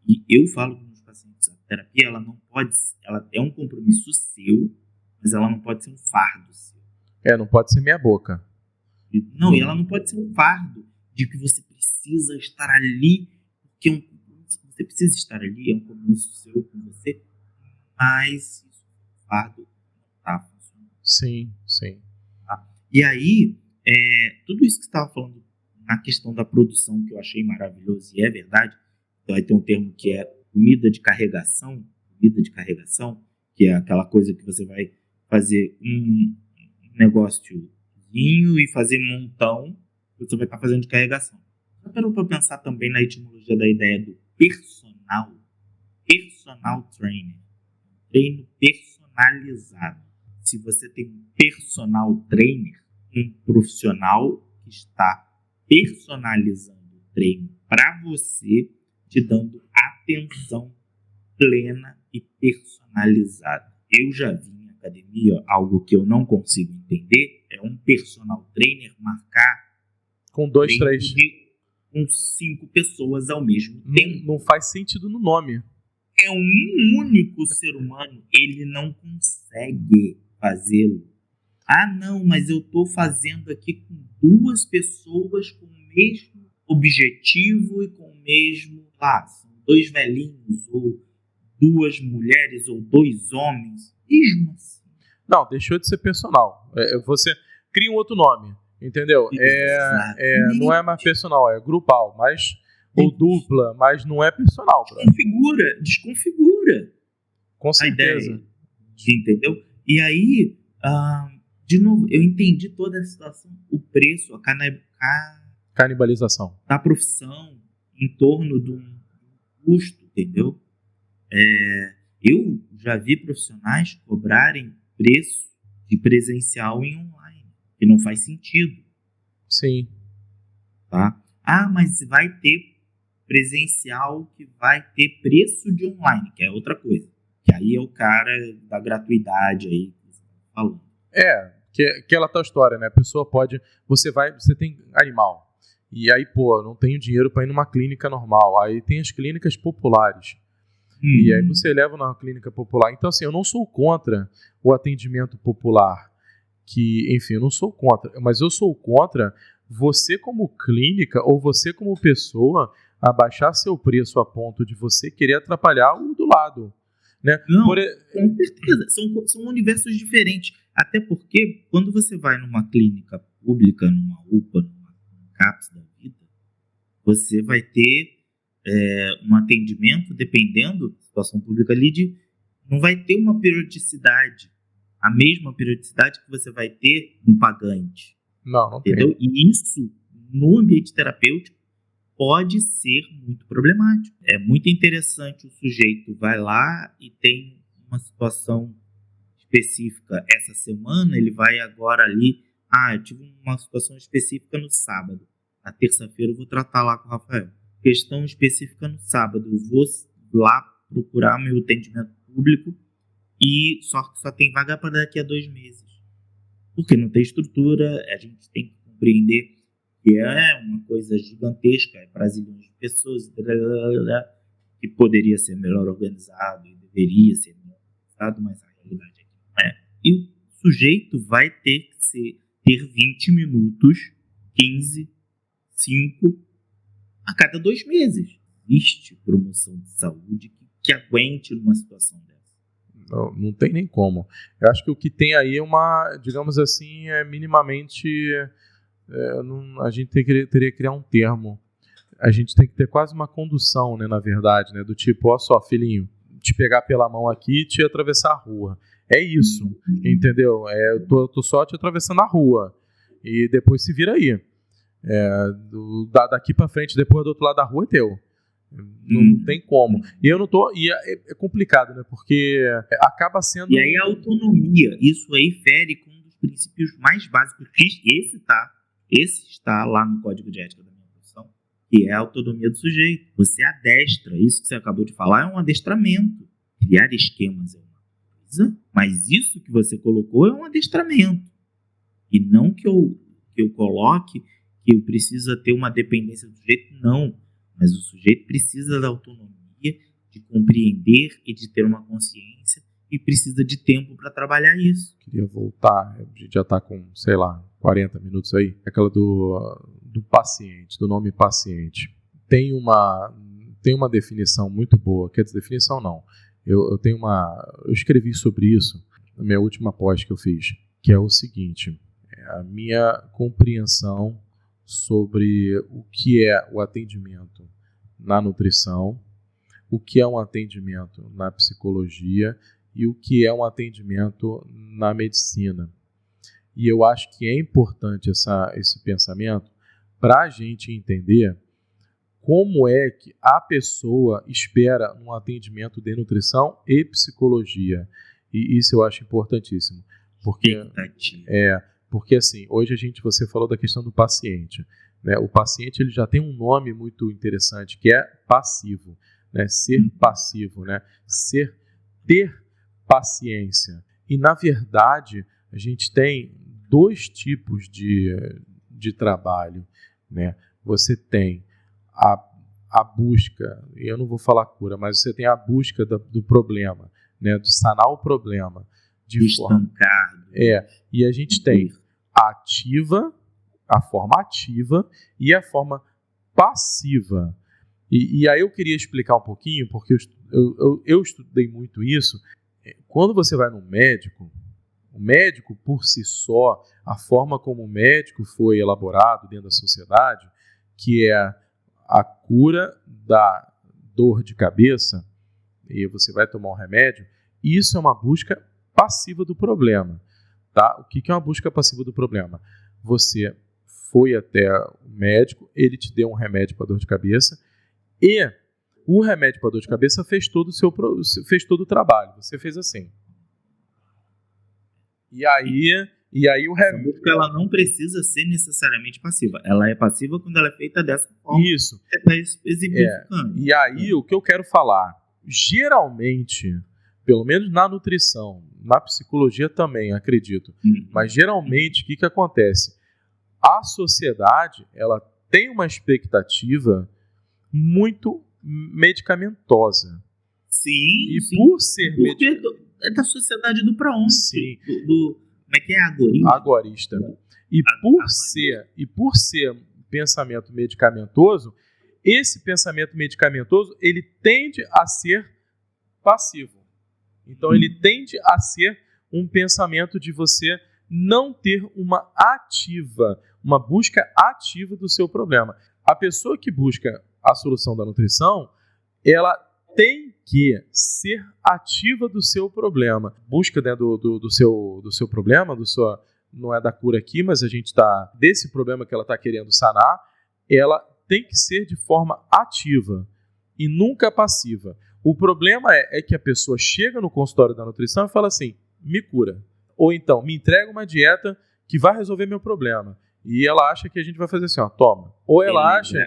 E eu falo com os pacientes, a terapia ela é um compromisso seu, mas ela não pode ser um fardo seu. Não pode ser meia boca. E ela não pode ser um fardo de que você precisa estar ali, porque você precisa estar ali, é um compromisso seu com você, mas isso é um fardo não está funcionando. Sim. Tá? E aí, tudo isso que você estava falando na questão da produção, que eu achei maravilhoso, e é verdade, então aí tem um termo que é comida de carregação, que é aquela coisa que você vai fazer um negóciozinho e fazer montão, você vai estar fazendo de carregação. Já parou para pensar também na etimologia da ideia do personal trainer, treino personalizado. Se você tem um personal trainer, um profissional que está personalizando o treino para você, te dando atenção plena e personalizada. Eu já vi em academia algo que eu não consigo entender, é um personal trainer marcar com 2, 3 com 5 pessoas ao mesmo tempo. Não faz sentido no nome. É um único ser humano, ele não consegue fazê-lo. Não, mas eu estou fazendo aqui com 2 pessoas com o mesmo objetivo e com o mesmo... são 2 velhinhos, ou 2 mulheres, ou 2 homens. Mesmo assim. Não, deixou de ser personal. Você cria um outro nome, entendeu? Não é mais personal, é grupal, mas... ou dupla, mas não é personal. Desconfigura. Com certeza. A ideia, entendeu? E aí, de novo, eu entendi toda a situação, o preço, a canibalização da profissão em torno de um custo, entendeu? Eu já vi profissionais cobrarem preço de presencial em online, que não faz sentido. Sim. Tá? Mas vai ter presencial que vai ter preço de online, que é outra coisa. Que aí é o cara da gratuidade aí que você está falando. Aquela tal história, né? A pessoa pode... Você tem animal. E aí, não tenho dinheiro para ir numa clínica normal. Aí tem as clínicas populares. E aí você leva numa clínica popular. Então, assim, eu não sou contra o atendimento popular. Enfim, eu não sou contra. Mas eu sou contra você como clínica ou você como pessoa abaixar seu preço a ponto de você querer atrapalhar o do lado. Né? Não, com certeza. São universos diferentes. Até porque, quando você vai numa clínica pública, numa UPA, numa CAPS da vida, você vai ter um atendimento, dependendo da situação pública ali, não vai ter uma periodicidade, a mesma periodicidade que você vai ter no pagante. Não entendeu? Tem. E isso, no ambiente terapêutico, pode ser muito problemático. É muito interessante o sujeito vai lá e tem uma situação específica essa semana, ele vai agora ali, eu tive uma situação específica no sábado, na terça-feira eu vou tratar lá com o Rafael. Questão específica no sábado, eu vou lá procurar meu atendimento público e só tem vaga para daqui a 2 meses. Porque não tem estrutura, a gente tem que compreender que é uma coisa gigantesca, é para zilhões de pessoas, que poderia ser melhor organizado e deveria ser melhor organizado, mas a realidade é que não é. E o sujeito vai ter que ter 20 minutos, 15, 5, a cada 2 meses. Existe promoção de saúde que aguente numa situação dessa. Não tem nem como. Eu acho que o que tem aí é uma, digamos assim, minimamente... a gente teria que criar um termo. A gente tem que ter quase uma condução, né, na verdade, né, do tipo, só, filhinho, te pegar pela mão aqui e te atravessar a rua. É isso, entendeu? Eu tô só te atravessando a rua. E depois se vira aí. Daqui pra frente, depois do outro lado da rua é teu. Não tem como. E eu não tô. E é complicado, né? Porque acaba sendo. E aí a autonomia, isso aí fere com um dos princípios mais básicos. Esse está lá no Código de Ética da minha profissão, que é a autonomia do sujeito. Você adestra, isso que você acabou de falar é um adestramento. Criar esquemas é uma coisa, mas isso que você colocou é um adestramento. E não que eu coloque que eu preciso ter uma dependência do sujeito, não. Mas o sujeito precisa da autonomia, de compreender e de ter uma consciência e precisa de tempo para trabalhar isso. Queria voltar, a gente já está com, 40 minutos aí, aquela do paciente, do nome paciente. Tem uma definição muito boa, quer dizer, definição não, eu escrevi sobre isso na minha última pós que eu fiz, que é o seguinte, a minha compreensão sobre o que é o atendimento na nutrição, o que é um atendimento na psicologia e o que é um atendimento na medicina. E eu acho que é importante esse pensamento para a gente entender como é que a pessoa espera um atendimento de nutrição e psicologia. E isso eu acho importantíssimo. Porque assim, hoje você falou da questão do paciente. Né? O paciente ele já tem um nome muito interessante, que é passivo. Né? Ser passivo, né? Ter paciência. E, na verdade, a gente tem 2 tipos de trabalho. Né? Você tem a busca, e eu não vou falar cura, mas você tem a busca do problema, né? De sanar o problema, estancar. E a gente tem ativa, a forma ativa e a forma passiva. E aí eu queria explicar um pouquinho, porque eu estudei muito isso. Quando você vai no médico, o médico por si só, a forma como o médico foi elaborado dentro da sociedade, que é a cura da dor de cabeça, e você vai tomar um remédio, isso é uma busca passiva do problema. Tá? O que é uma busca passiva do problema? Você foi até o médico, ele te deu um remédio para dor de cabeça, e o remédio para dor de cabeça fez todo o trabalho. Você fez assim. E aí o remédio... Essa busca ela não precisa ser necessariamente passiva. Ela é passiva quando ela é feita dessa forma. Isso. Você está exemplificando. E aí o que eu quero falar, geralmente, pelo menos na nutrição, na psicologia também, acredito, mas geralmente o que acontece? A sociedade ela tem uma expectativa muito medicamentosa. Sim. E sim. por ser é da sociedade do pra onde? Sim. Como é que é? Agorista. E por ser pensamento medicamentoso, esse pensamento medicamentoso ele tende a ser passivo. Então ele tende a ser um pensamento de você não ter uma busca ativa do seu problema. A pessoa que busca a solução da nutrição, ela tem que ser ativa do seu problema. Busca, né, do seu problema, não é da cura aqui, mas a gente está desse problema que ela está querendo sanar, ela tem que ser de forma ativa e nunca passiva. O problema é que a pessoa chega no consultório da nutrição e fala assim, me cura. Ou então, me entrega uma dieta que vai resolver meu problema. E ela acha que a gente vai fazer assim, ó, toma. Ou ela acha...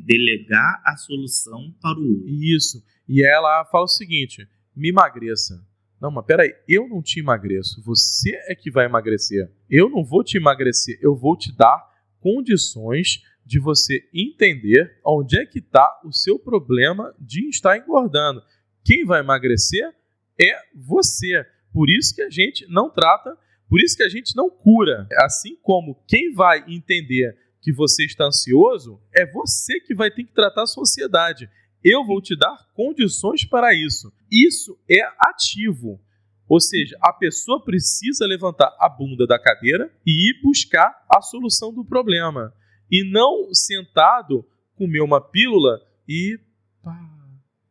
delegar a solução para o outro. Isso. E ela fala o seguinte, me emagreça. Não, mas peraí, eu não te emagreço. Você é que vai emagrecer. Eu não vou te emagrecer. Eu vou te dar condições de você entender onde é que está o seu problema de estar engordando. Quem vai emagrecer é você. Por isso que a gente não trata, por isso que a gente não cura. Assim como quem vai entender que você está ansioso, é você que vai ter que tratar a sua ansiedade. Eu vou te dar condições para isso. Isso é ativo. Ou seja, a pessoa precisa levantar a bunda da cadeira e ir buscar a solução do problema. E não sentado, comer uma pílula e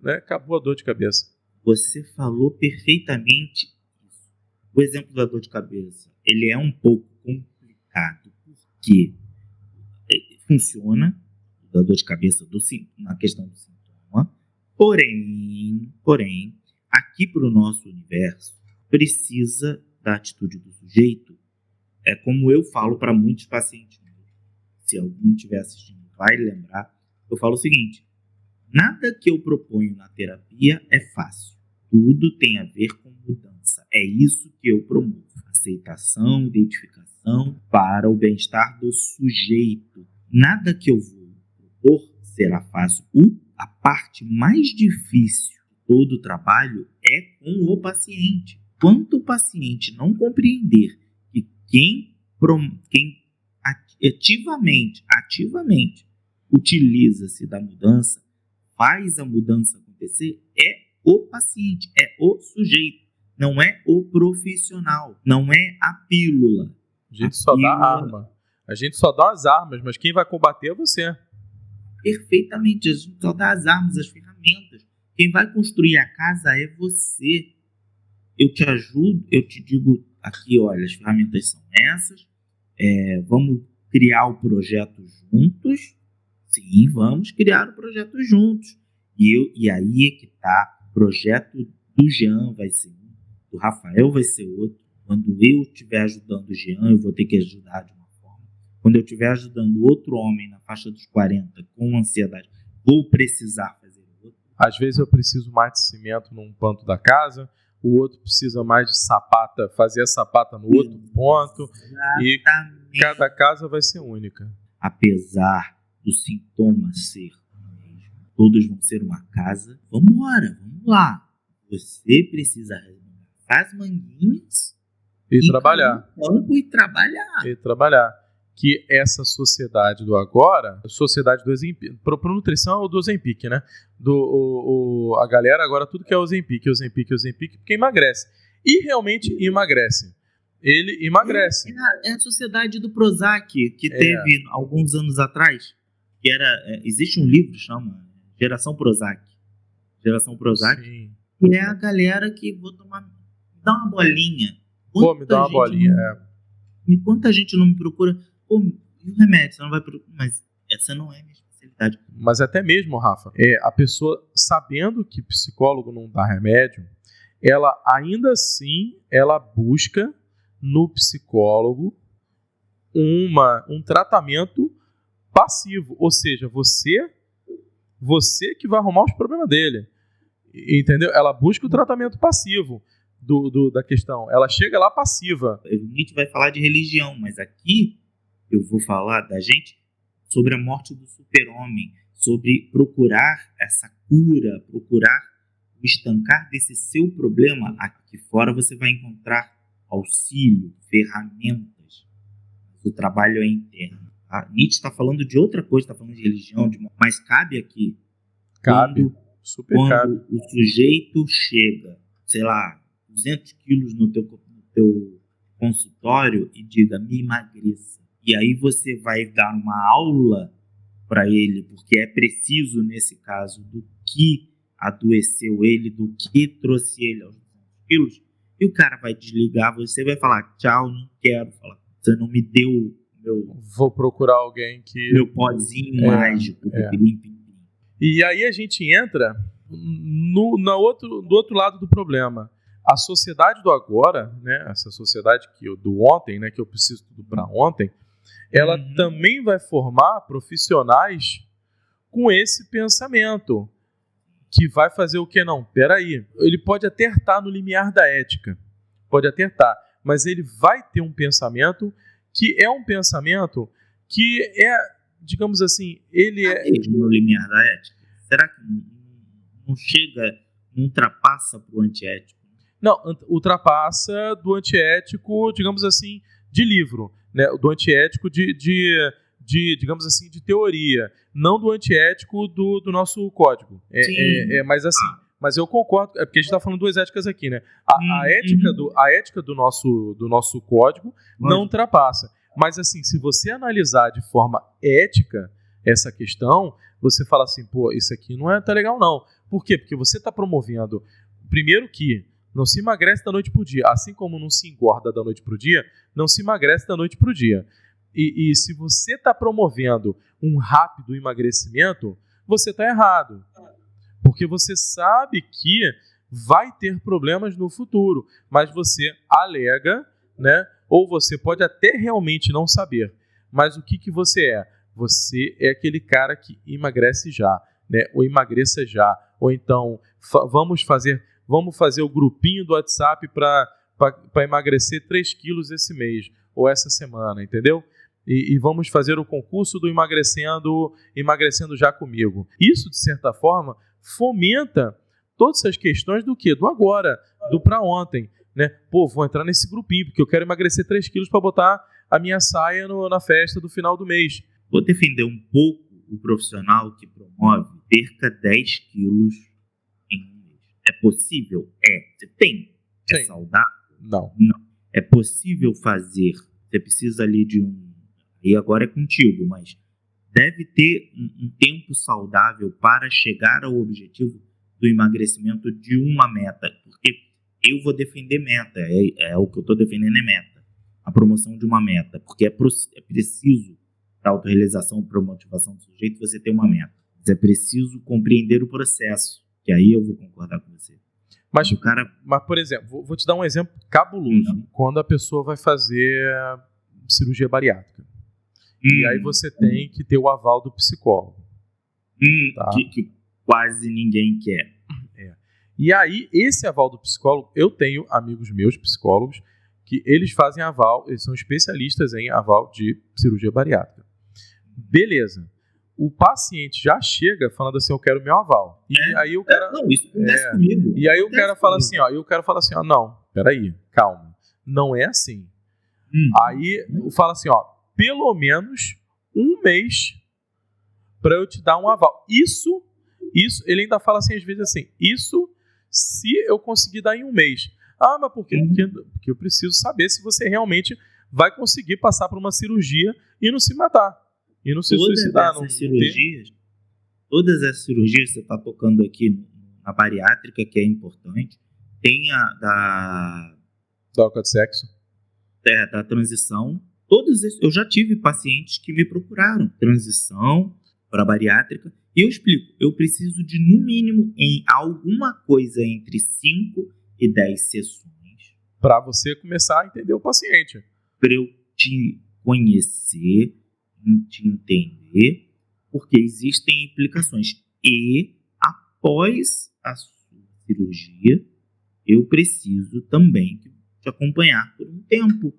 né, acabou a dor de cabeça. Você falou perfeitamente isso. O exemplo da dor de cabeça, ele é um pouco complicado, porque funciona da dor de cabeça na questão do sintoma, porém, aqui para o nosso universo, precisa da atitude do sujeito. É como eu falo para muitos pacientes. Se algum estiver assistindo vai lembrar, eu falo o seguinte, nada que eu proponho na terapia é fácil. Tudo tem a ver com mudança. É isso que eu promovo. Aceitação, identificação para o bem-estar do sujeito. Nada que eu vou propor será fácil. A parte mais difícil de todo o trabalho é com o paciente. Quanto o paciente não compreender que quem ativamente utiliza-se da mudança, faz a mudança acontecer, é o paciente, é o sujeito, não é o profissional, não é a pílula. A gente só dá arma. A gente só dá as armas, mas quem vai combater é você. Perfeitamente, a gente só dá as armas, as ferramentas. Quem vai construir a casa é você. Eu te ajudo, eu te digo aqui, olha, as ferramentas são essas, vamos criar o projeto juntos. Sim, vamos criar o projeto juntos. E aí é que está. O projeto do Jean vai ser um, do Rafael vai ser outro. Quando eu estiver ajudando o Jean, eu vou ter que ajudar de uma forma. Quando eu estiver ajudando outro homem na faixa dos 40 com ansiedade, vou precisar fazer outro. Às vezes eu preciso mais de cimento num ponto da casa, o outro precisa mais de sapata, fazer a sapata no outro ponto. Exatamente. E cada casa vai ser única. Apesar do sintoma ser o mesmo, todos vão ser uma casa. Vamos lá. Você precisa as manguinhas E trabalhar. cair no campo e trabalhar. E trabalhar. Que essa sociedade do agora, sociedade do Ozempic, para nutrição é o do Ozempic, né? A galera agora tudo que é Ozempic, porque emagrece. E realmente emagrece. Ele emagrece. É a sociedade do Prozac, que teve alguns anos atrás, que era... existe um livro que chama Geração Prozac. Geração Prozac. Sim. Que é a galera que vou tomar... Dá uma bolinha. Pô, me dá uma bolinha. Quanta gente não me procura... Pô, e o remédio? Você não vai procurar... Mas essa não é a minha especialidade. Mas até mesmo, Rafa, a pessoa sabendo que psicólogo não dá remédio, ela ainda assim, ela busca no psicólogo um tratamento passivo. Ou seja, você que vai arrumar os problemas dele. Entendeu? Ela busca o tratamento passivo da questão. Ela chega lá passiva. A gente vai falar de religião, mas aqui eu vou falar da gente sobre a morte do super-homem, sobre procurar essa cura, procurar o estancar desse seu problema. Aqui fora você vai encontrar auxílio, ferramentas. O trabalho é interno. A Nietzsche está falando de outra coisa, está falando de religião, mas cabe aqui. Cabe, super cabe. Quando o sujeito chega, sei lá, 200 quilos no teu consultório e diga, me emagreça. E aí você vai dar uma aula para ele, porque é preciso, nesse caso, do que adoeceu ele, do que trouxe ele aos 200 quilos. E o cara vai desligar, você vai falar, tchau, não quero falar. Você não me deu vou procurar alguém que... meu pozinho mágico. E aí a gente entra do outro lado do problema. A sociedade do agora, né, essa sociedade do ontem, né, que eu preciso tudo para ontem, ela também vai formar profissionais com esse pensamento, que vai fazer o que não? Peraí, ele pode até estar no limiar da ética, mas ele vai ter um pensamento que é um pensamento que é, digamos assim, ele é... no limiar da ética? Será que não chega, não ultrapassa para o antiético? Não, ultrapassa do antiético, digamos assim, de livro, né? Do antiético digamos assim, de teoria, não do antiético do nosso código. Mas assim, mas eu concordo, porque a gente está falando duas éticas aqui, né? A ética do nosso código não ultrapassa. Mas assim, se você analisar de forma ética essa questão, você fala assim, pô, isso aqui não tá legal não. Por quê? Porque você está promovendo, primeiro que não se emagrece da noite para o dia, assim como não se engorda da noite para o dia, não se emagrece da noite para o dia. E se você está promovendo um rápido emagrecimento, você está errado. Porque você sabe que vai ter problemas no futuro, mas você alega, né? Ou você pode até realmente não saber. Mas o que você é? Você é aquele cara que emagrece já, né? Ou emagreça já. Ou então, vamos fazer o grupinho do WhatsApp para emagrecer 3 quilos esse mês, ou essa semana, entendeu? E vamos fazer o concurso do emagrecendo já comigo. Isso, de certa forma, fomenta todas essas questões do quê? Do agora, do para ontem. Né? Pô, vou entrar nesse grupinho, porque eu quero emagrecer 3 quilos para botar a minha saia na festa do final do mês. Vou defender um pouco o profissional que promove perca 10 quilos em um mês. É possível? Você tem. É Sim. saudável? Não. É possível fazer. Você precisa ali de e agora é contigo, mas deve ter um tempo saudável para chegar ao objetivo do emagrecimento de uma meta. Porque eu vou defender meta, o que eu estou defendendo é meta. A promoção de uma meta, porque é preciso, para a autorrealização, para a motivação do sujeito, você ter uma meta. Mas é preciso compreender o processo, que aí eu vou concordar com você. Mas, por exemplo, vou te dar um exemplo cabuloso. Quando a pessoa vai fazer cirurgia bariátrica. E aí você tem que ter o aval do psicólogo. Tá? Que quase ninguém quer. E aí, esse aval do psicólogo, eu tenho amigos meus, psicólogos, que eles fazem aval, eles são especialistas em aval de cirurgia bariátrica. Beleza. O paciente já chega falando assim, eu quero meu aval. E aí o cara... Não, isso acontece comigo. E aí o cara fala assim, não, peraí, calma. Não é assim. Aí fala assim, ó, pelo menos 1 mês para eu te dar um aval. Isso, ele ainda fala assim, às vezes assim, isso se eu conseguir dar em 1 mês. Ah, mas por quê? Porque eu preciso saber se você realmente vai conseguir passar por uma cirurgia e não se matar. E não se suicidar. Todas as cirurgias, você está tocando aqui na bariátrica, que é importante. Tem a da troca de sexo. Da transição. Eu já tive pacientes que me procuraram. Transição para bariátrica. E eu explico. Eu preciso de, no mínimo, em alguma coisa entre 5 e 10 sessões. Para você começar a entender o paciente. Para eu te conhecer, te entender, porque existem implicações. E, após a sua cirurgia, eu preciso também te acompanhar por um tempo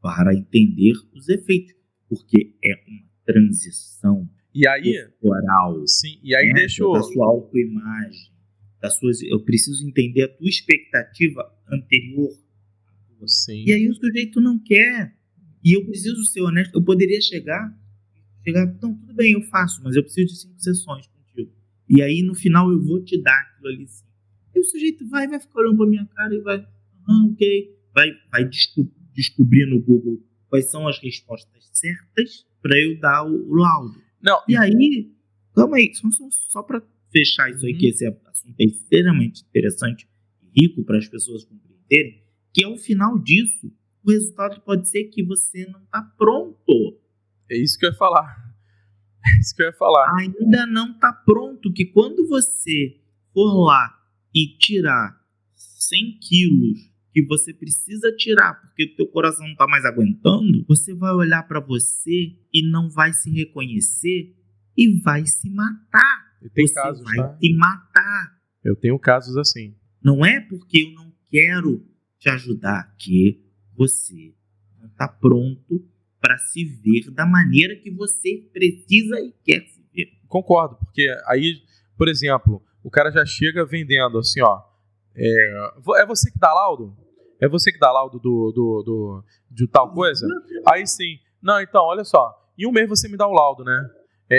para entender os efeitos, porque é uma transição corporal. Sim, e aí da sua autoimagem, eu preciso entender a tua expectativa anterior. Sim. E aí o sujeito não quer. E eu preciso ser honesto. Eu poderia chegar, não, tudo bem, eu faço, mas eu preciso de 5 sessões contigo. E aí no final eu vou te dar aquilo ali sim. E o sujeito vai ficar olhando pra minha cara e vai, ok. Vai descobrir no Google quais são as respostas certas para eu dar o laudo. Não, e aí, calma aí, só para fechar isso aí, que esse assunto é extremamente interessante e rico para as pessoas compreenderem, que ao final disso, o resultado pode ser que você não está pronto. É isso que eu ia falar. Ainda não está pronto, que quando você for lá e tirar 100 quilos que você precisa tirar porque o teu coração não está mais aguentando, você vai olhar para você e não vai se reconhecer e vai se matar. Você vai se matar. Eu tenho casos assim. Não é porque eu não quero te ajudar que você não está pronto para se ver da maneira que você precisa e quer se ver. Concordo, porque aí, por exemplo, o cara já chega vendendo assim, ó, é você que dá laudo? É você que dá laudo de tal coisa? Aí sim, não, então, olha só, em 1 mês você me dá o laudo, né?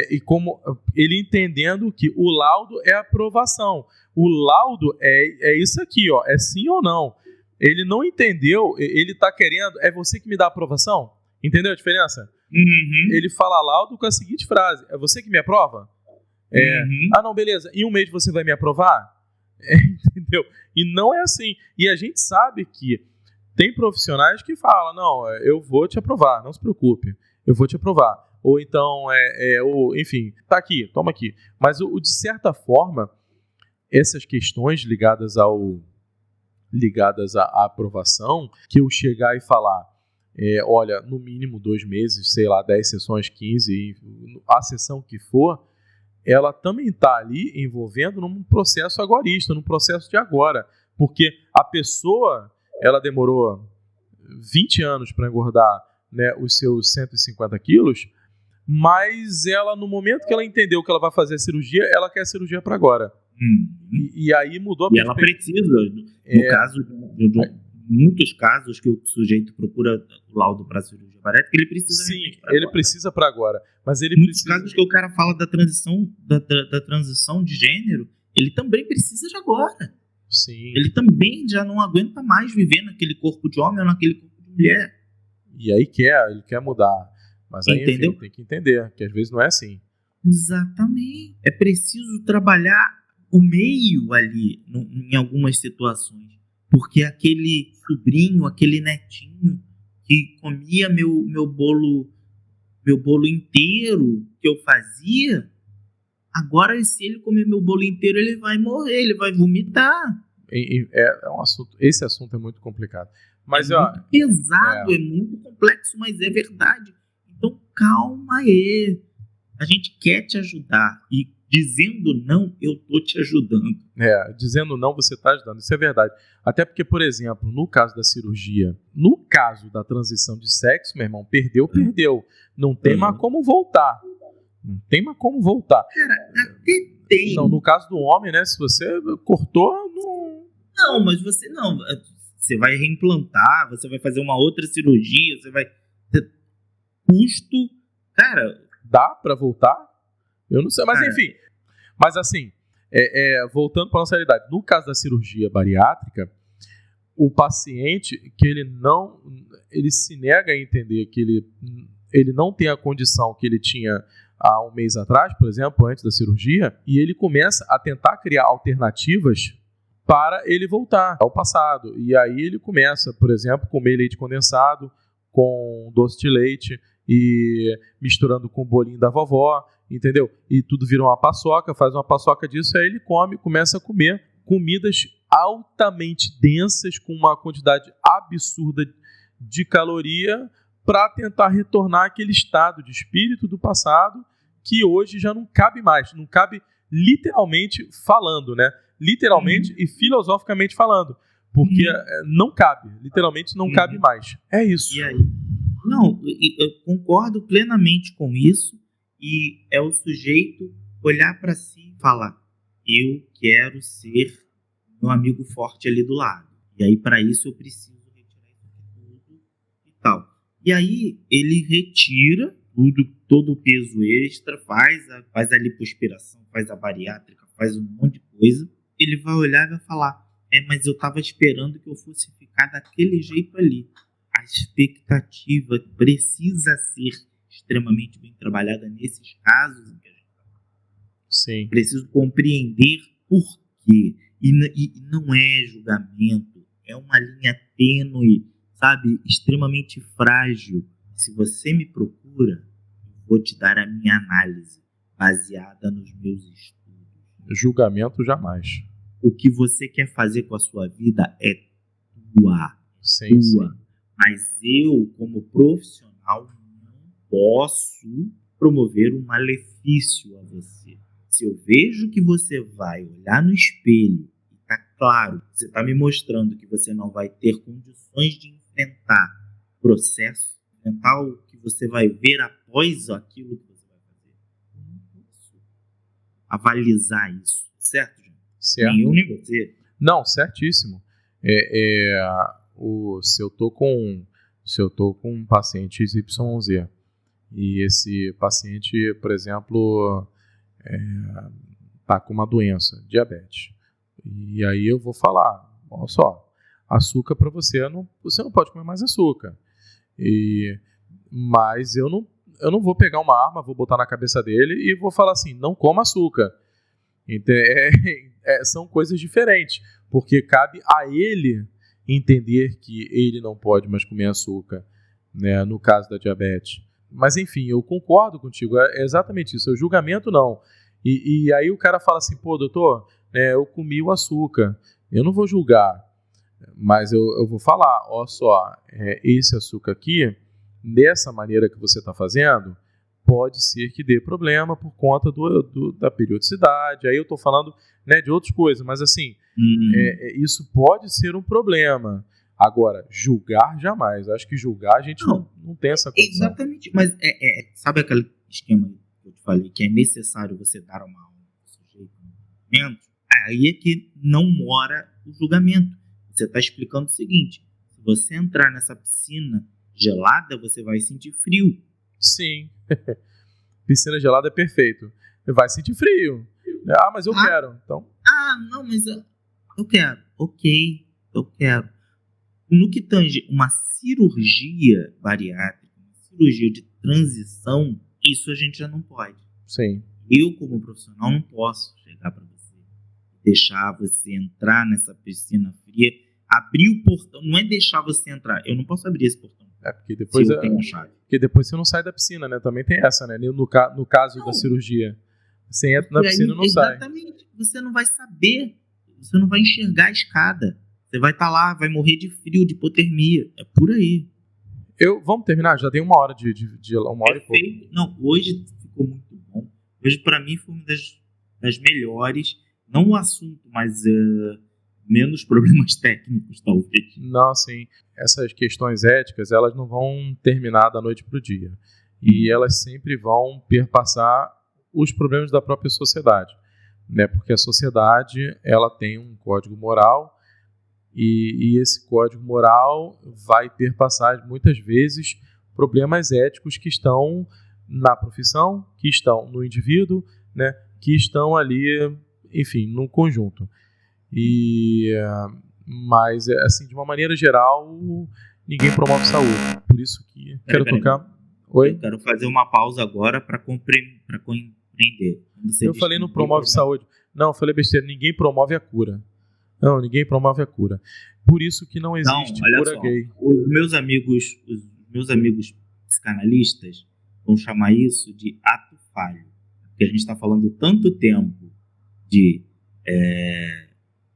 E como ele entendendo que o laudo é aprovação. O laudo é isso aqui, ó, é sim ou não. Ele não entendeu, ele tá querendo, é você que me dá a aprovação? Entendeu a diferença? Ele fala laudo com a seguinte frase, é você que me aprova? Ah, não, beleza, em 1 mês você vai me aprovar? Entendeu? E não é assim. E a gente sabe que tem profissionais que falam, não, eu vou te aprovar, não se preocupe, eu vou te aprovar. Ou então, enfim, tá aqui, toma aqui. Mas, de certa forma, essas questões ligadas à aprovação, que eu chegar e falar, olha, no mínimo 2 meses, sei lá, 10 sessões, 15, a sessão que for, ela também está ali envolvendo num processo agorista, num processo de agora. Porque a pessoa, ela demorou 20 anos para engordar, né, os seus 150 quilos, mas ela, no momento que ela entendeu que ela vai fazer a cirurgia, ela quer a cirurgia para agora. E aí mudou a perspectiva. E ela precisa, no caso de muitos casos que o sujeito procura o laudo para cirurgia bariátrica, ele precisa. Sim, ele precisa para agora. Mas ele muitos casos que o cara fala da transição, da transição de gênero, ele também precisa de agora. Sim. Ele também já não aguenta mais viver naquele corpo de homem ou naquele corpo de mulher. E aí ele quer mudar. Mas aí, enfim, tem que entender que às vezes não é assim. Exatamente. É preciso trabalhar o meio ali em algumas situações. Porque aquele sobrinho, aquele netinho que comia meu bolo inteiro que eu fazia, agora se ele comer meu bolo inteiro, ele vai morrer, ele vai vomitar. Esse assunto é muito complicado. Mas, muito pesado, é muito complexo, mas é verdade. Então, calma aí. A gente quer te ajudar. E dizendo não, eu tô te ajudando. Dizendo não, você tá ajudando. Isso é verdade. Até porque, por exemplo, no caso da cirurgia, no caso da transição de sexo, meu irmão, perdeu. Não tem mais como voltar. Cara, até tem. Não, no caso do homem, né? Se você cortou, não... Não, mas você não. Você vai reimplantar, você vai fazer uma outra cirurgia, você vai... Custo... Cara... Dá para voltar? Eu não sei, mas Cara, enfim. Mas assim, voltando para a nossa realidade, no caso da cirurgia bariátrica, o paciente que ele se nega a entender que ele não tem a condição que ele tinha há um mês atrás, por exemplo, antes da cirurgia, e ele começa a tentar criar alternativas para ele voltar ao passado. E aí ele começa, por exemplo, comer leite condensado com doce de leite e misturando com o bolinho da vovó, entendeu? E tudo vira uma paçoca, faz uma paçoca disso, aí ele começa a comer comidas altamente densas, com uma quantidade absurda de caloria, para tentar retornar àquele estado de espírito do passado que hoje já não cabe mais, não cabe literalmente falando, né? Literalmente e filosoficamente falando, porque não cabe, literalmente não cabe mais. É isso. E aí? Não, eu concordo plenamente com isso, e é o sujeito olhar para si e falar: eu quero ser meu amigo forte ali do lado. E aí, para isso, eu preciso retirar isso tudo e tal. E aí, ele retira todo o peso extra, faz a lipoaspiração, faz a bariátrica, faz um monte de coisa. Ele vai olhar e vai falar: mas eu estava esperando que eu fosse ficar daquele jeito ali. A expectativa precisa ser extremamente bem trabalhada nesses casos em que a gente está. Sim. Preciso compreender por quê. E não é julgamento, é uma linha tênue, sabe, extremamente frágil. Se você me procura, eu vou te dar a minha análise, baseada nos meus estudos. Julgamento jamais. O que você quer fazer com a sua vida é tua. Sim, sim. Mas eu, como profissional, não posso promover um malefício a você. Se eu vejo que você vai olhar no espelho e está claro, você está me mostrando que você não vai ter condições de enfrentar o processo, enfrentar o que você vai ver após aquilo que você vai fazer, eu não posso avalizar isso, certo, gente? Certo. Nem eu nem você. Não, certíssimo. Se eu tô com um paciente XYZ e esse paciente, por exemplo, tá com uma doença, diabetes, e aí eu vou falar: olha só, açúcar para você não pode comer mais açúcar, mas eu não vou pegar uma arma, vou botar na cabeça dele e vou falar assim: não coma açúcar. Então, são coisas diferentes, porque cabe a ele entender que ele não pode mais comer açúcar, né, no caso da diabetes. Mas enfim, eu concordo contigo, é exatamente isso, o julgamento não. E aí o cara fala assim: pô, doutor, eu comi o açúcar, eu não vou julgar, mas eu vou falar: ó só, esse açúcar aqui, dessa maneira que você está fazendo, pode ser que dê problema por conta da periodicidade. Aí eu estou falando, né, de outras coisas, mas assim, isso pode ser um problema. Agora, julgar jamais. Acho que julgar a gente não tem essa condição. Exatamente, mas sabe aquele esquema que eu te falei, que é necessário você dar uma aula para o sujeito no momento? Aí é que não mora o julgamento. Você está explicando o seguinte: se você entrar nessa piscina gelada, você vai sentir frio. Sim. Piscina gelada é perfeito. Vai sentir frio. Mas eu quero. Então... não, mas eu quero. Ok, eu quero. No que tange uma cirurgia bariátrica, uma cirurgia de transição, isso a gente já não pode. Sim. Eu, como profissional, não posso chegar para você, deixar você entrar nessa piscina fria, abrir o portão. Não é deixar você entrar. Eu não posso abrir esse portão. Porque depois, se eu tenho a chave. Porque depois você não sai da piscina, né? Também tem essa, né? No caso da cirurgia. Você entra na piscina e não sai. Exatamente. Você não vai saber. Você não vai enxergar a escada. Você vai estar lá, vai morrer de frio, de hipotermia. É por aí. Vamos terminar? Já tem uma hora uma hora e pouco. Não, hoje ficou muito bom. Hoje, para mim, foi uma das melhores. Não o assunto, mas menos problemas técnicos, talvez. Não, sim. Essas questões éticas, elas não vão terminar da noite para o dia. E elas sempre vão perpassar os problemas da própria sociedade, né? Porque a sociedade, ela tem um código moral E esse código moral vai perpassar, muitas vezes, problemas éticos que estão na profissão, que estão no indivíduo, né, que estão ali, enfim, no conjunto. Mas, assim, de uma maneira geral, ninguém promove saúde. Por isso que quero tocar... Oi? Eu quero fazer uma pausa agora para compreender. Eu falei não promove saúde. Não, eu falei besteira. Ninguém promove a cura. Não, ninguém promove a cura. Por isso que não existe cura gay. Os meus amigos psicanalistas vão chamar isso de ato falho. Porque a gente está falando tanto tempo de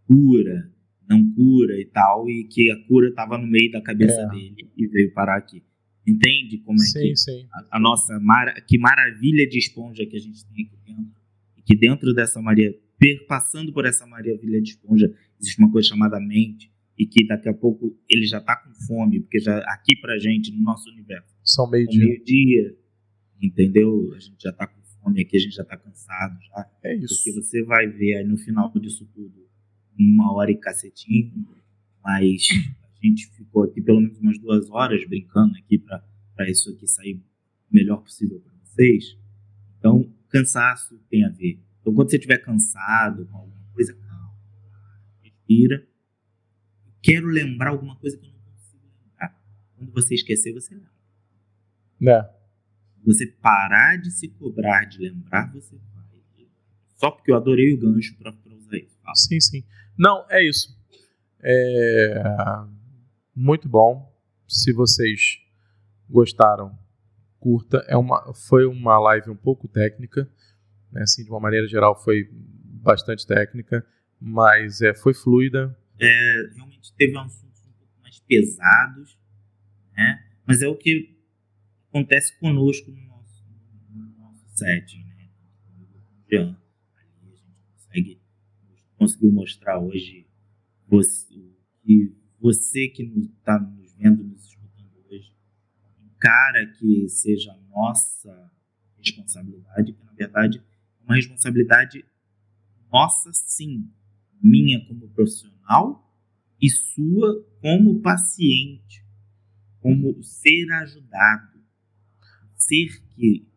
cura, não cura e tal, e que a cura estava no meio da cabeça dele e veio parar aqui. Entende como é sim. A nossa que maravilha de esponja que a gente tem aqui dentro, e que dentro dessa Maria, passando por essa maravilha de esponja, existe uma coisa chamada mente, e que daqui a pouco ele já está com fome, porque já aqui pra gente, no nosso universo, são meio-dia, entendeu? A gente já está com fome aqui, a gente já está cansado já. É isso. Porque você vai ver aí no final disso tudo 1h e cacetinho, mas a gente ficou aqui pelo menos umas 2 horas brincando aqui para isso aqui sair o melhor possível para vocês. Então, cansaço tem a ver. Então, quando você estiver cansado com alguma coisa, calma, respira. Quero lembrar alguma coisa que eu não consigo lembrar. Quando você esquecer, você lembra. Você parar de se cobrar de lembrar, você vai. Só porque eu adorei o gancho para usar isso. Sim. Não, é isso. Muito bom. Se vocês gostaram, curta. Foi uma live um pouco técnica, né? Assim, de uma maneira geral foi bastante técnica, mas foi fluida. Realmente teve assuntos um pouco mais pesados, né? Mas é o que acontece conosco no nosso setting, né? Ali a gente conseguiu mostrar hoje você que está nos vendo, nos escutando hoje, encara que seja nossa responsabilidade, que na verdade é uma responsabilidade nossa, sim, minha como profissional e sua como paciente, como ser ajudado, ser que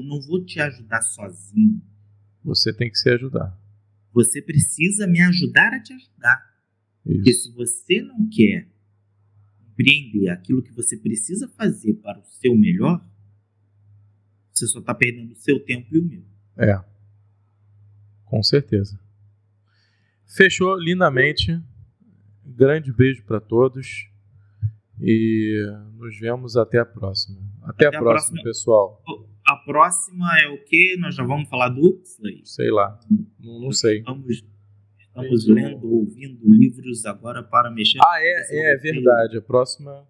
não vou te ajudar sozinho. Você tem que se ajudar. Você precisa me ajudar a te ajudar. Isso. Porque se você não quer compreender aquilo que você precisa fazer para o seu melhor, você só está perdendo o seu tempo e o meu. Com certeza. Fechou lindamente. Grande beijo para todos. E nos vemos até a próxima. Até a próxima, pessoal. A próxima é o quê? Nós já vamos falar do Huxley? Sei lá. Não sei. Estamos lendo, ouvindo livros agora para mexer. É verdade. A próxima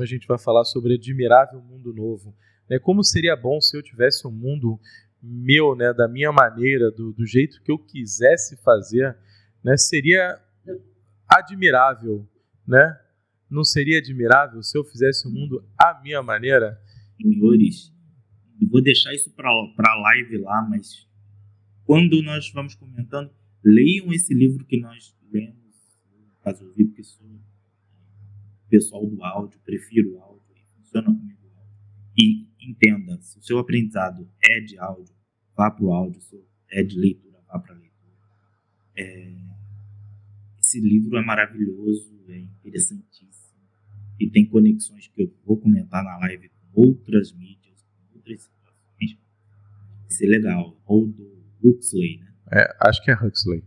a gente vai falar sobre Admirável Mundo Novo. Como seria bom se eu tivesse um mundo meu, né, da minha maneira, do jeito que eu quisesse fazer, né? Seria admirável, né? Não seria admirável se eu fizesse o mundo à minha maneira? Senhores, eu vou deixar isso para a live lá, mas quando nós vamos comentando, leiam esse livro que nós lemos, no caso eu vi, porque sou pessoal do áudio, prefiro o áudio, funciona comigo o áudio. E entenda, se o seu aprendizado é de áudio, vá para o áudio, se é de leitura, vá para a leitura. Esse livro é maravilhoso, é interessantíssimo. E tem conexões que eu vou comentar na live com outras mídias, com outras situações. Vai ser legal. Ou do Huxley, né? Acho que é Huxley.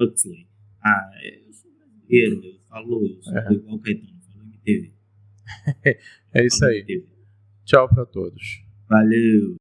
Huxley. Eu sou brasileiro, eu sou igual o Caetano, falou MTV. É isso aí. Tchau para todos. Valeu.